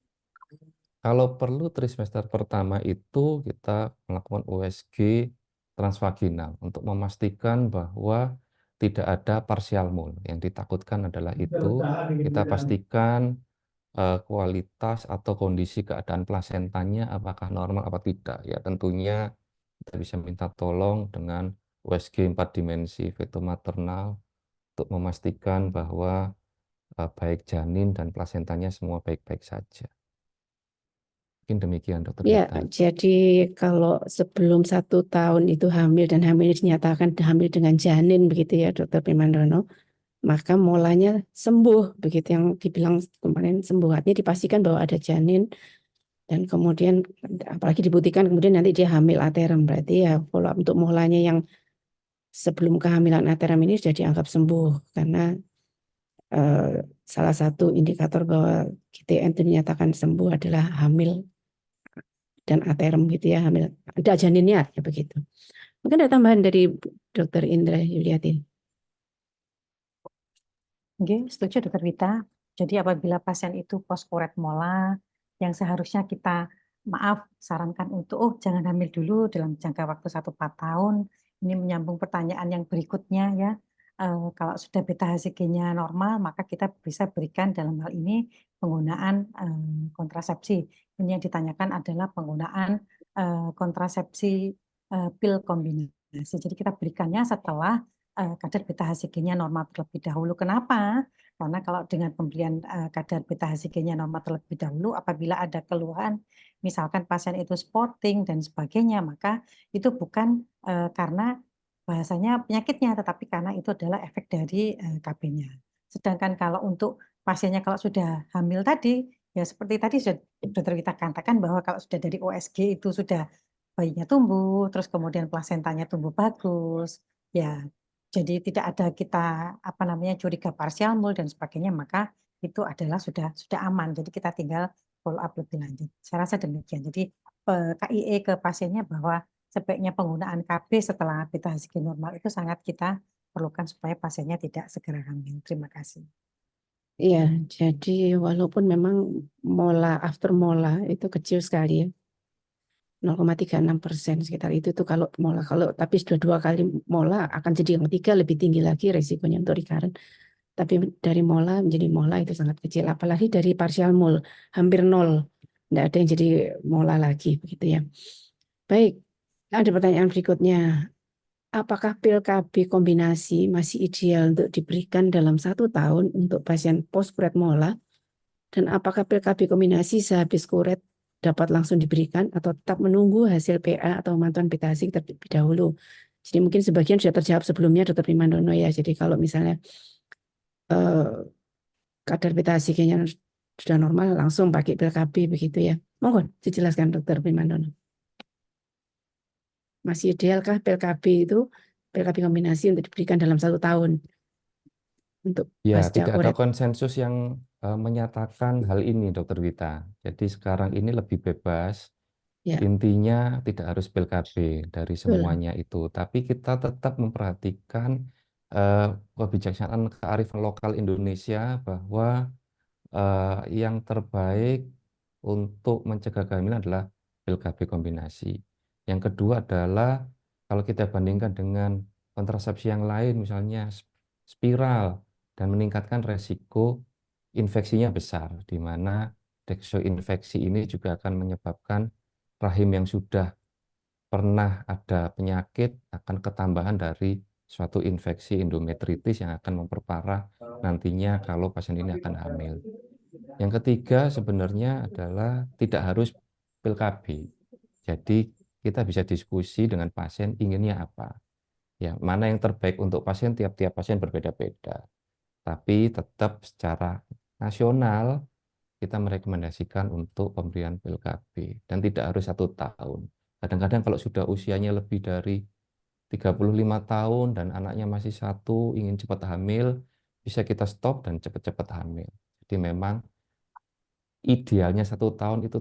kalau perlu trimester pertama itu kita melakukan USG transvaginal untuk memastikan bahwa tidak ada partial mole. Yang ditakutkan adalah itu, kita pastikan kualitas atau kondisi keadaan plasentanya apakah normal apa tidak. Ya tentunya kita bisa minta tolong dengan USG 4 dimensi feto maternal untuk memastikan bahwa baik janin dan plasentanya semua baik-baik saja. Mungkin demikian Dokter Ya, Vita. jadi kalau sebelum 1 tahun itu hamil dan hamil dinyatakan hamil dengan janin begitu ya Dr. Primandono, maka molanya sembuh begitu yang dibilang kemarin sembuh, artinya dipastikan bahwa ada janin dan kemudian apalagi dibuktikan kemudian nanti dia hamil aterem, berarti ya follow up untuk molanya yang sebelum kehamilan aterem ini sudah dianggap sembuh karena salah satu indikator bahwa GTN itu dinyatakan sembuh adalah hamil dan aterem gitu ya, hamil ada janinnya ya begitu. Mungkin ada tambahan dari Dr. Indra Yuliati. Oke, setuju Dokter Vita. Jadi apabila pasien itu postkuret mola, yang seharusnya kita sarankan untuk jangan hamil dulu dalam jangka waktu 1-4 tahun. Ini menyambung pertanyaan yang berikutnya ya. Kalau sudah beta HCG-nya normal, maka kita bisa berikan dalam hal ini penggunaan kontrasepsi. Ini yang ditanyakan adalah penggunaan kontrasepsi pil kombinasi. Jadi kita berikannya setelah kadar beta HCG-nya normal terlebih dahulu. Kenapa? Karena kalau dengan pemberian kadar beta HCG-nya normal terlebih dahulu, apabila ada keluhan, misalkan pasien itu sporting dan sebagainya, maka itu bukan karena bahasanya penyakitnya, tetapi karena itu adalah efek dari KB-nya. Sedangkan kalau untuk pasiennya kalau sudah hamil tadi, ya seperti tadi sudah dokter kita katakan bahwa kalau sudah dari OSG itu sudah bayinya tumbuh, terus kemudian plasentanya tumbuh bagus, ya. Jadi tidak ada kita apa namanya curiga parsial mul dan sebagainya, maka itu adalah sudah aman. Jadi kita tinggal follow up lebih lanjut. Saya rasa demikian. Jadi KIE ke pasiennya bahwa sebaiknya penggunaan KB setelah beta HCG normal itu sangat kita perlukan supaya pasiennya tidak segera hamil. Terima kasih. Iya, jadi walaupun memang after mola itu kecil sekali ya, 0,36% sekitar itu tuh kalau mola. Tapi sudah 2 kali mola akan jadi yang ketiga lebih tinggi lagi resikonya untuk recurrent. Tapi dari mola menjadi mola itu sangat kecil, apalagi dari partial mol hampir nol, tidak ada yang jadi mola lagi begitu ya. Baik, ada pertanyaan berikutnya. Apakah pil KB kombinasi masih ideal untuk diberikan dalam 1 tahun untuk pasien post-kuret mola? Dan apakah pil KB kombinasi sehabis kuret dapat langsung diberikan atau tetap menunggu hasil PA atau pemantauan beta HCG terlebih dahulu? Jadi mungkin sebagian sudah terjawab sebelumnya Dr. Primandono ya. Jadi kalau misalnya kadar beta HCG-nya sudah normal langsung pakai pil KB begitu ya. Mohon dijelaskan Dr. Primandono. Masih idealkah pil KB itu pil KB kombinasi untuk diberikan dalam 1 tahun untuk Ya, pasca tidak ada kuret? konsensus yang menyatakan hal ini, Dokter Wita. Jadi sekarang ini lebih bebas. Ya, Intinya tidak harus pil KB dari betul. semuanya itu, tapi kita tetap memperhatikan eh, kebijaksanaan kearifan lokal Indonesia bahwa yang terbaik untuk mencegah kehamilan adalah pil KB kombinasi. Yang kedua adalah kalau kita bandingkan dengan kontrasepsi yang lain, misalnya spiral, dan meningkatkan resiko infeksinya besar, di mana dextroinfeksi ini juga akan menyebabkan rahim yang sudah pernah ada penyakit akan ketambahan dari suatu infeksi endometritis yang akan memperparah nantinya kalau pasien ini akan hamil. Yang ketiga sebenarnya adalah tidak harus pil KB. Jadi kita bisa diskusi dengan pasien inginnya apa. Ya, mana yang terbaik untuk pasien, tiap-tiap pasien berbeda-beda. Tapi tetap secara nasional kita merekomendasikan untuk pemberian pil KB dan tidak harus 1 tahun. Kadang-kadang kalau sudah usianya lebih dari 35 tahun dan anaknya masih 1 ingin cepat hamil, bisa kita stop dan cepat-cepat hamil. Jadi memang idealnya 1 tahun itu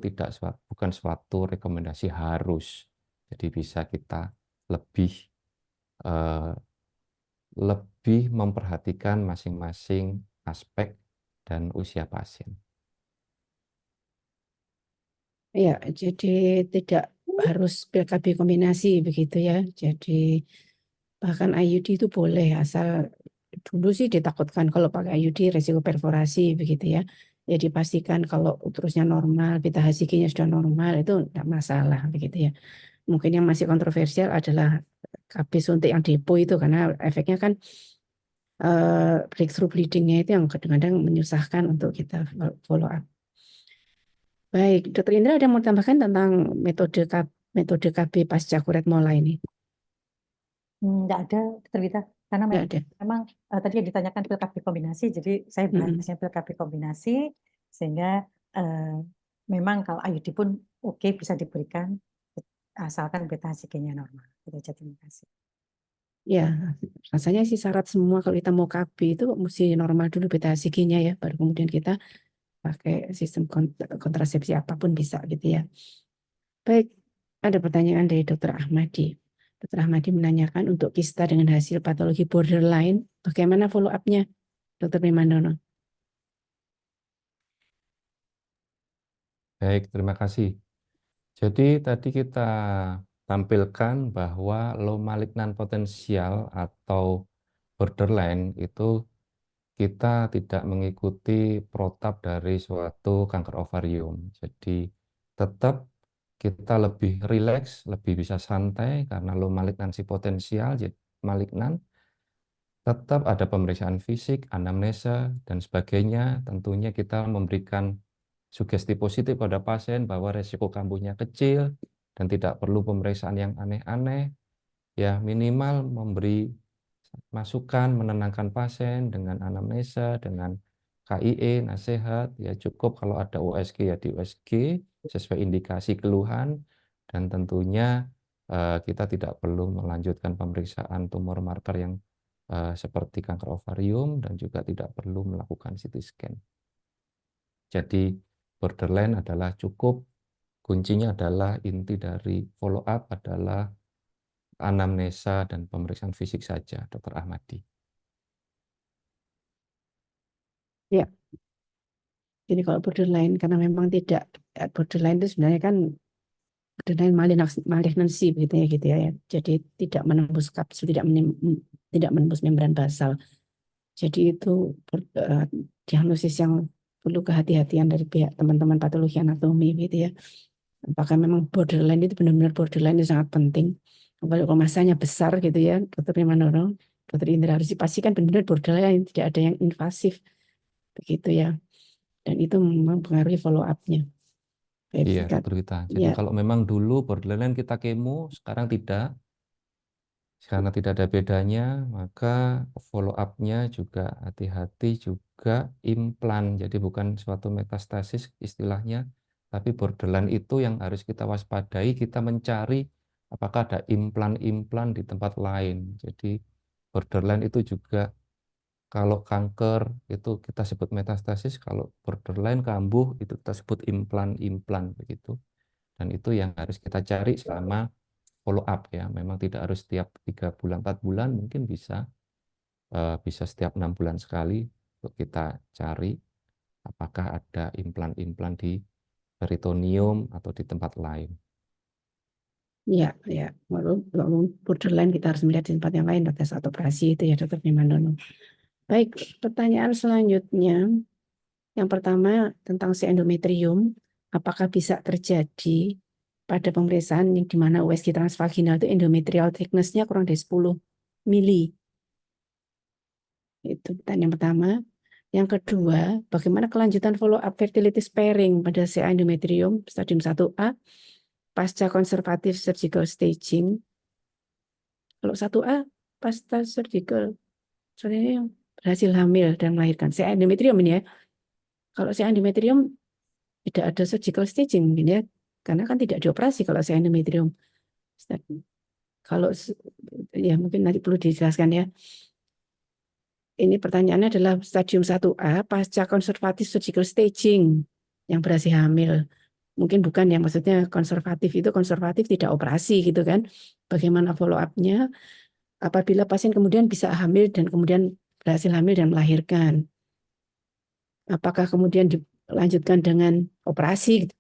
bukan suatu rekomendasi harus. Jadi bisa kita lebih eh, lebih memperhatikan masing-masing aspek dan usia pasien. Ya, jadi tidak harus pil KB kombinasi begitu ya. Jadi bahkan IUD itu boleh asal dulu sih ditakutkan kalau pakai IUD resiko perforasi begitu ya. Ya dipastikan kalau uterusnya normal, beta HCG-nya sudah normal itu tidak masalah begitu ya. Mungkin yang masih kontroversial adalah KB suntik yang depo itu karena efeknya kan breakthrough bleeding-nya itu yang kadang-kadang menyusahkan untuk kita follow up. Baik, Dokter Indra ada mau tambahkan tentang metode KB pasca kuret mola ini? Enggak ada, Dokter Vita. Karena Tidak ada. memang tadi yang ditanyakan pil KB kombinasi, jadi saya bahasnya pil KB kombinasi, sehingga memang kalau IUD pun oke bisa diberikan asalkan beta HCG-nya normal. Itu aja, terima kasih. Ya, rasanya sih syarat semua kalau kita mau KB itu mesti normal dulu beta HCG-nya ya, baru kemudian kita pakai sistem kontrasepsi apapun bisa gitu ya. Baik, ada pertanyaan dari Dr. Ahmadi. Dr. Ahmadi menanyakan untuk kista dengan hasil patologi borderline, bagaimana follow up-nya, Dr. Primandono? Baik, terima kasih. Jadi tadi kita tampilkan bahwa low malignan potensial atau borderline itu kita tidak mengikuti protap dari suatu kanker ovarium. Jadi tetap kita lebih rileks, lebih bisa santai karena low malignansi potensial, jadi malignan. Tetap ada pemeriksaan fisik, anamnesa, dan sebagainya. Tentunya kita memberikan sugesti positif pada pasien bahwa resiko kambuhnya kecil dan tidak perlu pemeriksaan yang aneh-aneh. Ya, minimal memberi masukan, menenangkan pasien dengan anamnesa, dengan KIE, nasihat. Ya cukup kalau ada USG ya di USG sesuai indikasi keluhan, dan tentunya kita tidak perlu melanjutkan pemeriksaan tumor marker yang seperti kanker ovarium, dan juga tidak perlu melakukan CT scan. Jadi borderline adalah cukup, kuncinya adalah inti dari follow up adalah anamnesa dan pemeriksaan fisik saja, Dr. Ahmadi. Ya, jadi kalau borderline karena memang tidak borderline itu sebenarnya kan borderline malignancy begitu ya gitu ya. Jadi tidak menembus kapsul, tidak menembus membran basal. Jadi itu diagnosis yang perlu kehati-hatian dari pihak teman-teman patologi anatomi gitu ya. Apakah memang borderline itu benar-benar borderline itu sangat penting. Kalau masanya besar gitu ya, Dokter Primandono, Dokter Indra harus dipastikan benar-benar borderline, tidak ada yang invasif begitu ya. Dan itu mempengaruhi follow up-nya. Iya, Verifikat. Dr. Wita. Jadi Ya, kalau memang dulu borderline kita kemo, sekarang tidak, karena tidak ada bedanya, maka follow up-nya juga hati-hati, juga implan. Jadi bukan suatu metastasis istilahnya, tapi borderline itu yang harus kita waspadai, kita mencari apakah ada implan-implan di tempat lain. Jadi borderline itu juga, kalau kanker itu kita sebut metastasis, kalau borderline kambuh itu kita sebut implan-implan begitu. Dan itu yang harus kita cari selama follow up ya. Memang tidak harus setiap 3 bulan, 4 bulan, mungkin bisa setiap 6 bulan sekali untuk kita cari apakah ada implan-implan di peritoneum atau di tempat lain. ya, ya. Walaupun borderline kita harus melihat di tempat yang lain pada saat operasi itu ya, Dokter Primandono. Baik, pertanyaan selanjutnya. Yang pertama tentang si endometrium, apakah bisa terjadi pada pemeriksaan yang di mana USG transvaginal itu endometrial thickness-nya kurang dari 10 mili? Itu pertanyaan yang pertama. Yang kedua, bagaimana kelanjutan follow up fertility sparing pada CA endometrium stadium 1A pasca konservatif surgical staging? Kalau 1A pasca surgical, soalnya yang berhasil hamil dan melahirkan CA endometrium ini ya. Kalau CA endometrium tidak ada surgical staging mungkin ya, karena kan tidak dioperasi kalau saya endometrium. Kalau ya mungkin nanti perlu dijelaskan ya. Ini pertanyaannya adalah stadium 1A pasca konservatif surgical staging yang berhasil hamil. Mungkin bukan ya, maksudnya konservatif itu konservatif tidak operasi gitu kan. Bagaimana follow up-nya apabila pasien kemudian bisa hamil dan kemudian berhasil hamil dan melahirkan. Apakah kemudian dilanjutkan dengan operasi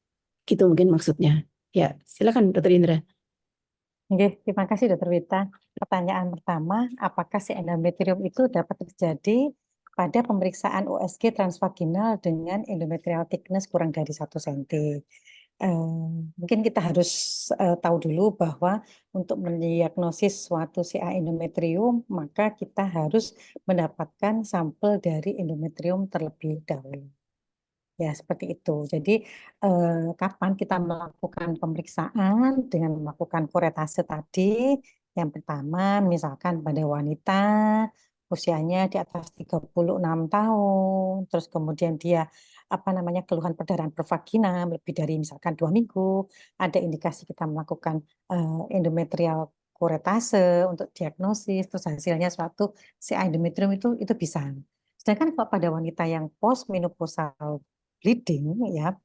gitu mungkin maksudnya. Ya, silakan Dokter Indra. Oke, terima kasih Dr. Wita. Pertanyaan pertama, apakah si endometrium itu dapat terjadi pada pemeriksaan USG transvaginal dengan endometrial thickness kurang dari 1 cm? Mungkin kita harus tahu dulu bahwa untuk mendiagnosis suatu CA endometrium, maka kita harus mendapatkan sampel dari endometrium terlebih dahulu. Ya, seperti itu. Jadi, kapan kita melakukan pemeriksaan dengan melakukan kuretase tadi? Yang pertama, misalkan pada wanita usianya di atas 36 tahun, terus kemudian dia keluhan perdarahan pervagina lebih dari misalkan 2 minggu, ada indikasi kita melakukan endometrial kuretase untuk diagnosis, terus hasilnya suatu CA endometrium itu bisa. Sedangkan kalau pada wanita yang postmenopausal bleeding ya,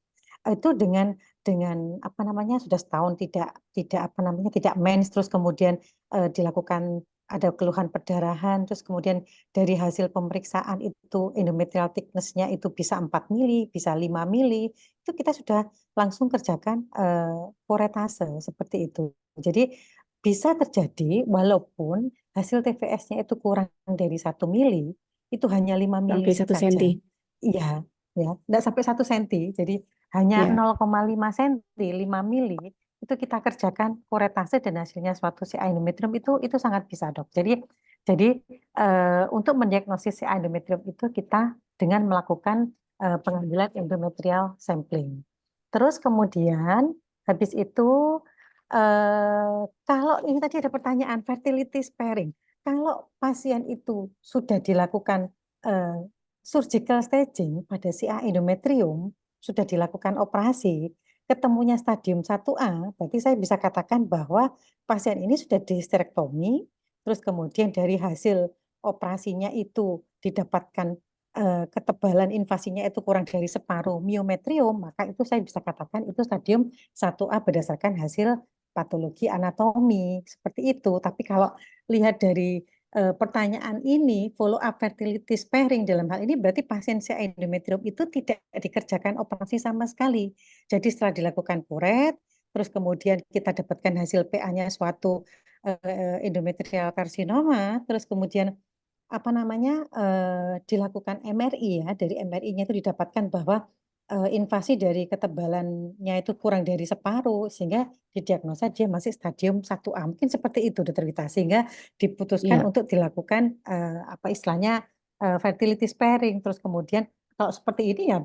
itu dengan sudah setahun tidak mens, terus kemudian dilakukan ada keluhan perdarahan, terus kemudian dari hasil pemeriksaan itu endometrial thickness-nya itu bisa 4 mili, bisa 5 mili, itu kita sudah langsung kerjakan kuretase seperti itu. Jadi bisa terjadi walaupun hasil TVS-nya itu kurang dari 1 mili, itu hanya 5 mili Sampai 1 saja. cm. Iya, ya, enggak sampai 1 cm. Jadi hanya Ya. 0,5 cm, 5 mili itu kita kerjakan kuretase dan hasilnya suatu CA endometrium itu sangat bisa, Dok. Jadi untuk mendiagnosis CA endometrium itu kita dengan melakukan pengambilan endometrial sampling. Terus kemudian habis itu kalau ini tadi ada pertanyaan fertility sparing. Kalau pasien itu sudah dilakukan surgical staging pada CA endometrium, sudah dilakukan operasi, ketemunya stadium 1A, berarti saya bisa katakan bahwa pasien ini sudah dihisterektomi, terus kemudian dari hasil operasinya itu didapatkan ketebalan invasinya itu kurang dari separuh miometrium, maka itu saya bisa katakan itu stadium 1A berdasarkan hasil patologi anatomi, seperti itu. Tapi kalau lihat dari pertanyaan ini, follow up fertility sparing dalam hal ini berarti pasien CA endometrium itu tidak dikerjakan operasi sama sekali. Jadi setelah dilakukan kuret, terus kemudian kita dapatkan hasil PA-nya suatu endometrial karsinoma, terus kemudian apa namanya dilakukan MRI ya, dari MRI-nya itu didapatkan bahwa invasi dari ketebalannya itu kurang dari separuh sehingga didiagnosa dia masih stadium 1A. Mungkin seperti itu Dokter Wita, sehingga diputuskan Ya, untuk dilakukan apa istilahnya fertility sparing. Terus kemudian kalau seperti ini ya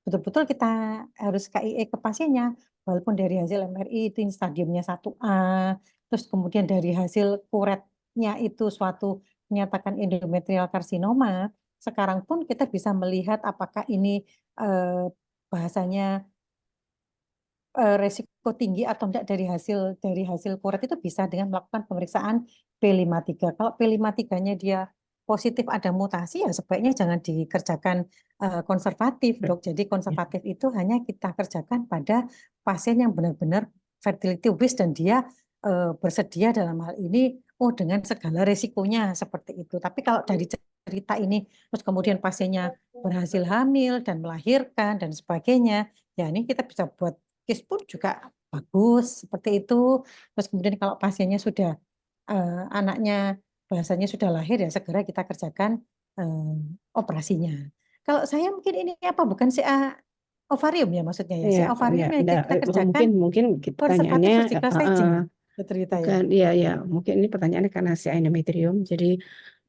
betul-betul kita harus KIE ke pasiennya walaupun dari hasil MRI itu stadiumnya 1A, terus kemudian dari hasil kuretnya itu suatu menyatakan endometrial karsinoma, sekarang pun kita bisa melihat apakah ini bahasanya resiko tinggi atau enggak dari hasil kuret itu bisa dengan melakukan pemeriksaan P53. Kalau P53-nya dia positif ada mutasi ya sebaiknya jangan dikerjakan konservatif, Dok. Jadi konservatif itu hanya kita kerjakan pada pasien yang benar-benar fertility wish dan dia bersedia dalam hal ini dengan segala resikonya seperti itu. Tapi kalau dari cerita ini terus kemudian pasiennya berhasil hamil dan melahirkan dan sebagainya, ya ini kita bisa buat case pun juga bagus seperti itu. Terus kemudian kalau pasiennya sudah anaknya bahasanya sudah lahir ya segera kita kerjakan operasinya. Kalau saya mungkin ini apa bukan CA ovarium ya maksudnya ya. ya, CA ovarium ya kita kerjakan mungkin konservatif pertanyaannya surgical staging ya. Dokter Wita ya. bukan, ya, mungkin ini pertanyaannya karena si endometrium. Jadi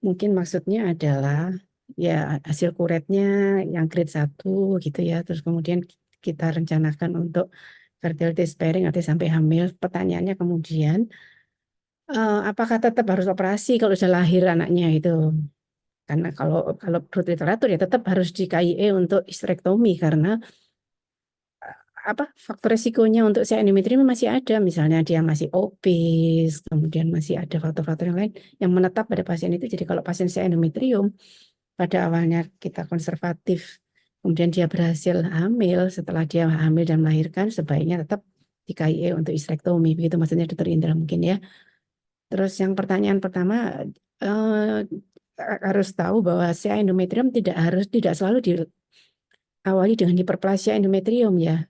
mungkin maksudnya adalah ya hasil kuretnya yang grade 1 gitu ya. Terus kemudian kita rencanakan untuk fertility sparing nanti sampai hamil. Pertanyaannya kemudian apakah tetap harus operasi kalau sudah lahir anaknya itu? Karena kalau menurut literatur ya tetap harus di KIE untuk histerektomi karena faktor resikonya untuk si endometrium masih ada, misalnya dia masih obes, kemudian masih ada faktor-faktor yang lain yang menetap pada pasien itu. Jadi kalau pasien si endometrium pada awalnya kita konservatif, kemudian dia berhasil hamil, setelah dia hamil dan melahirkan sebaiknya tetap di KIE untuk histerektomi, begitu maksudnya Dokter Indra mungkin ya. Terus yang pertanyaan pertama, harus tahu bahwa si endometrium tidak selalu diawali dengan hiperplasia endometrium ya.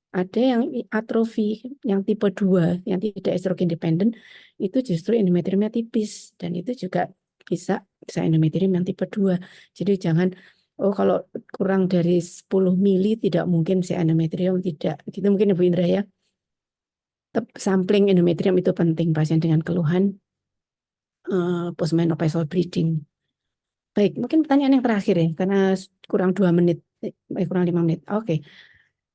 Ada yang atrofi yang tipe 2 yang tidak estrogen dependent itu justru endometriumnya tipis dan itu juga bisa endometrium yang tipe 2. Jadi jangan kalau kurang dari 10 mili tidak mungkin endometrium, tidak. Gitu mungkin Ibu Indra ya. Sampling endometrium itu penting pasien dengan keluhan postmenopausal bleeding. Baik, mungkin pertanyaan yang terakhir ya karena kurang 2 menit, kurang 5 menit. Oke.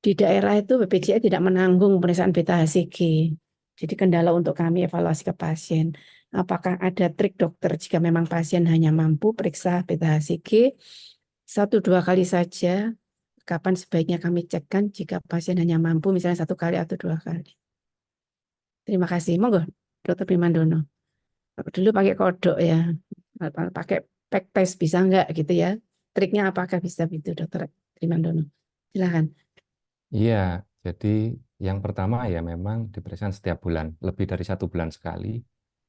Di daerah itu BPJS tidak menanggung pemeriksaan beta HCG. Jadi kendala untuk kami evaluasi ke pasien. Apakah ada trik dokter jika memang pasien hanya mampu periksa beta HCG 1-2 kali saja? Kapan sebaiknya kami cekkan jika pasien hanya mampu misalnya 1 kali atau 2 kali? Terima kasih. Monggo, Dr. Primandono. Dulu pakai kodok ya, pakai pack test bisa enggak gitu ya? Triknya apakah bisa gitu, Dr. Primandono? Silakan. Iya, jadi yang pertama ya memang diperiksa setiap bulan, lebih dari 1 bulan sekali,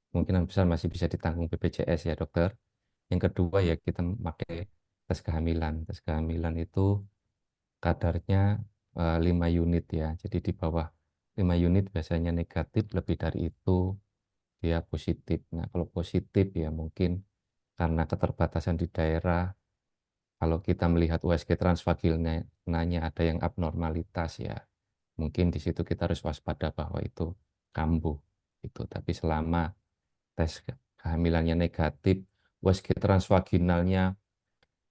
kemungkinan besar masih bisa ditanggung BPJS ya dokter. Yang kedua ya kita pakai tes kehamilan. Tes kehamilan itu kadarnya 5 unit ya, jadi di bawah 5 unit biasanya negatif, lebih dari itu dia positif. Nah kalau positif ya mungkin karena keterbatasan di daerah, kalau kita melihat USG transvaginalnya ada yang abnormalitas ya, mungkin di situ kita harus waspada bahwa itu kambuh gitu. Tapi selama tes kehamilannya negatif, USG transvaginalnya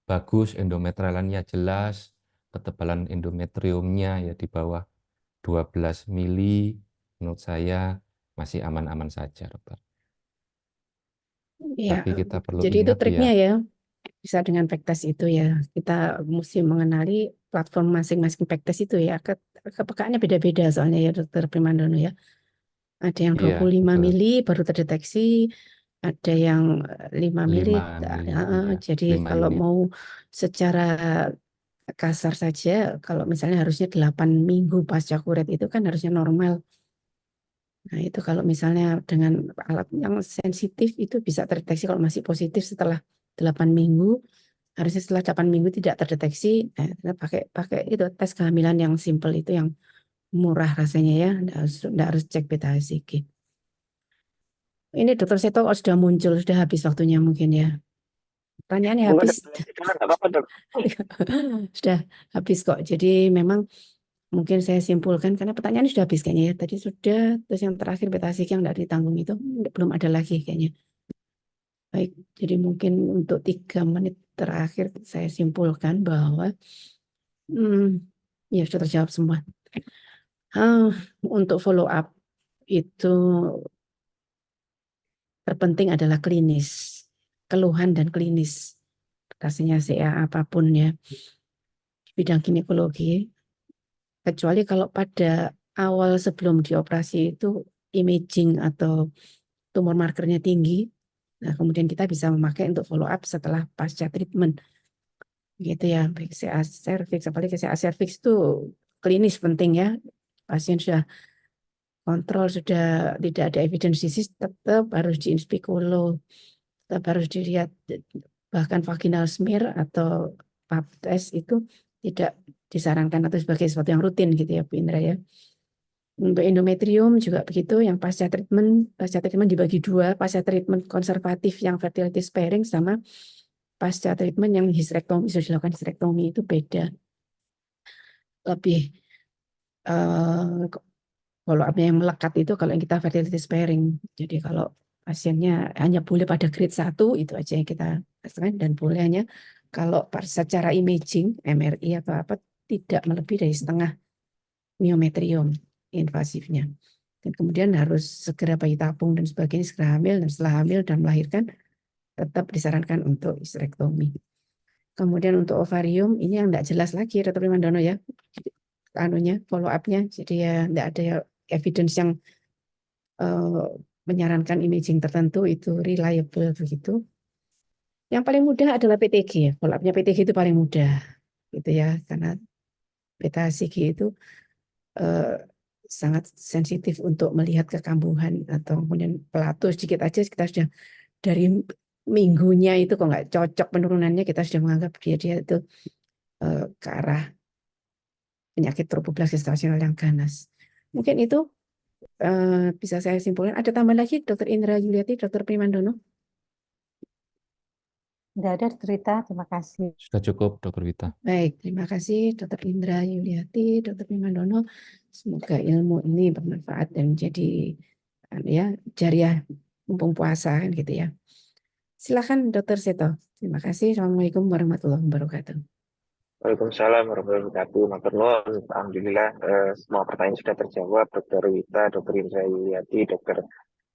bagus, endometriolannya jelas, ketebalan endometriumnya ya di bawah 12 mili, menurut saya masih aman-aman saja, dokter. Ya, Tapi kita perlu jadi itu ingat triknya ya, ya. Bisa dengan backtest itu ya. Kita mesti mengenali platform masing-masing backtest itu ya. Kepekaannya beda-beda soalnya ya Dokter Primandono ya. Ada yang iya 25 betul, mili baru terdeteksi, ada yang 5 mili. 5 mili, ya, Jadi 5 kalau unit. mau secara kasar saja, kalau misalnya harusnya 8 minggu pasca kuret itu kan harusnya normal. Nah, itu kalau misalnya dengan alat yang sensitif itu bisa terdeteksi kalau masih positif setelah 8 minggu, harusnya setelah 8 minggu tidak terdeteksi, kita pakai pakai itu tes kehamilan yang simple itu yang murah rasanya ya, nggak harus cek beta HCG. Ini Dokter Seto kalau sudah muncul, sudah habis waktunya mungkin ya. Pertanyaannya Bukan, habis, nggak apa-apa, Dok. sudah habis kok. Jadi memang mungkin saya simpulkan karena pertanyaan sudah habis kayaknya ya. Tadi sudah, terus yang terakhir beta HCG yang tidak ditanggung itu belum ada lagi kayaknya. Baik, jadi mungkin untuk 3 menit terakhir saya simpulkan bahwa ya sudah terjawab semua. Untuk follow up itu terpenting adalah klinis, keluhan dan klinis. Rasanya CA apapun ya, bidang ginekologi. Kecuali kalau pada awal sebelum dioperasi itu imaging atau tumor markernya tinggi, nah kemudian kita bisa memakai untuk follow up setelah pasca treatment. Gitu ya, baik CA cervix, apalagi CA cervix itu klinis penting ya. Pasien sudah kontrol, sudah tidak ada evidence disease, tetap harus diinspikulo, tetap harus dilihat, bahkan vaginal smear atau pap test itu tidak disarankan atau sebagai sesuatu yang rutin gitu ya Bu Indra ya. Untuk endometrium juga begitu, yang pasca treatment dibagi dua, pasca treatment konservatif yang fertility sparing sama pasca treatment yang hysterektomi, sudah dilakukan hysterektomi itu beda. Lebih follow up-nya yang melekat itu kalau yang kita fertility sparing. Jadi kalau pasiennya hanya boleh pada grade 1 itu aja yang kita lakukan, dan boleh hanya kalau secara imaging MRI atau apa tidak melebihi dari setengah miometrium invasifnya. Dan kemudian harus segera bayi tabung dan sebagainya, segera hamil, dan setelah hamil dan melahirkan tetap disarankan untuk hysterektomi. Kemudian untuk ovarium ini yang tidak jelas lagi Dr. Primandono ya, anunya follow up-nya. Jadi ya tidak ada evidence yang menyarankan imaging tertentu itu reliable begitu. Yang paling mudah adalah PTG ya. Follow up-nya PTG itu paling mudah gitu ya, karena beta HCG itu sangat sensitif untuk melihat kekambuhan atau kemudian pelatu sedikit aja kita sudah dari minggunya itu kok nggak cocok penurunannya kita sudah menganggap dia itu ke arah penyakit tromboblas gestasional yang ganas. Mungkin itu bisa saya simpulkan. Ada tambahan lagi Dr. Indra Yuliati, Dr. Primandono? Tidak ada cerita, terima kasih. Sudah cukup, Dokter Wita. Baik, terima kasih Dr. Indra Yuliati, Dr. Primandono. Semoga ilmu ini bermanfaat dan menjadi ya jariah mumpung puasa kan gitu ya. Silakan Dr. Seto. Terima kasih. Assalamualaikum warahmatullahi wabarakatuh. Waalaikumsalam warahmatullahi wabarakatuh. Matur nuwun. Alhamdulillah semua pertanyaan sudah terjawab, Dr. Wita, Dr. Indra Yuliati, Dr.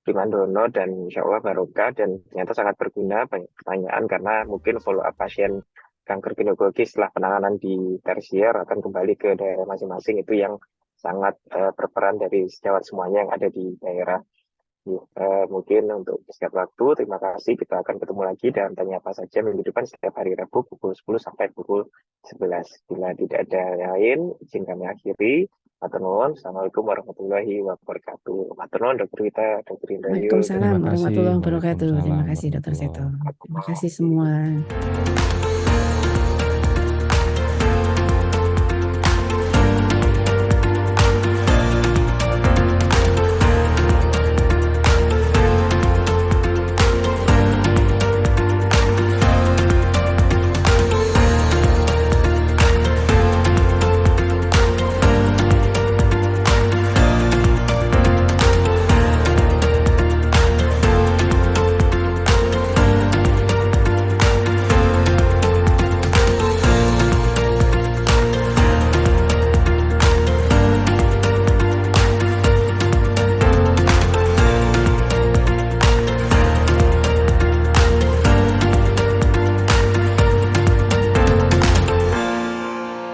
Primandono, dan insya Allah barokah, dan ternyata sangat berguna banyak pertanyaan karena mungkin follow up pasien kanker ginekologi setelah penanganan di tersier akan kembali ke daerah masing-masing, itu yang sangat berperan dari sejawat semuanya yang ada di daerah. Mungkin untuk setiap waktu, terima kasih. Kita akan ketemu lagi dan tanya apa saja minggu depan setiap hari Rabu pukul 10 sampai pukul 11. Bila tidak ada yang lain, izin kami akhiri. Matur nuwun. Assalamualaikum warahmatullahi wabarakatuh. Matur nuwun Dr. Wita, Dr. Indra Yu. Waalaikumsalam Terima kasih. warahmatullahi wabarakatuh. Terima Waalaikumsalam kasih Dr. Seto. warahmatullahi Terima kasih Wabarakatuh. semua.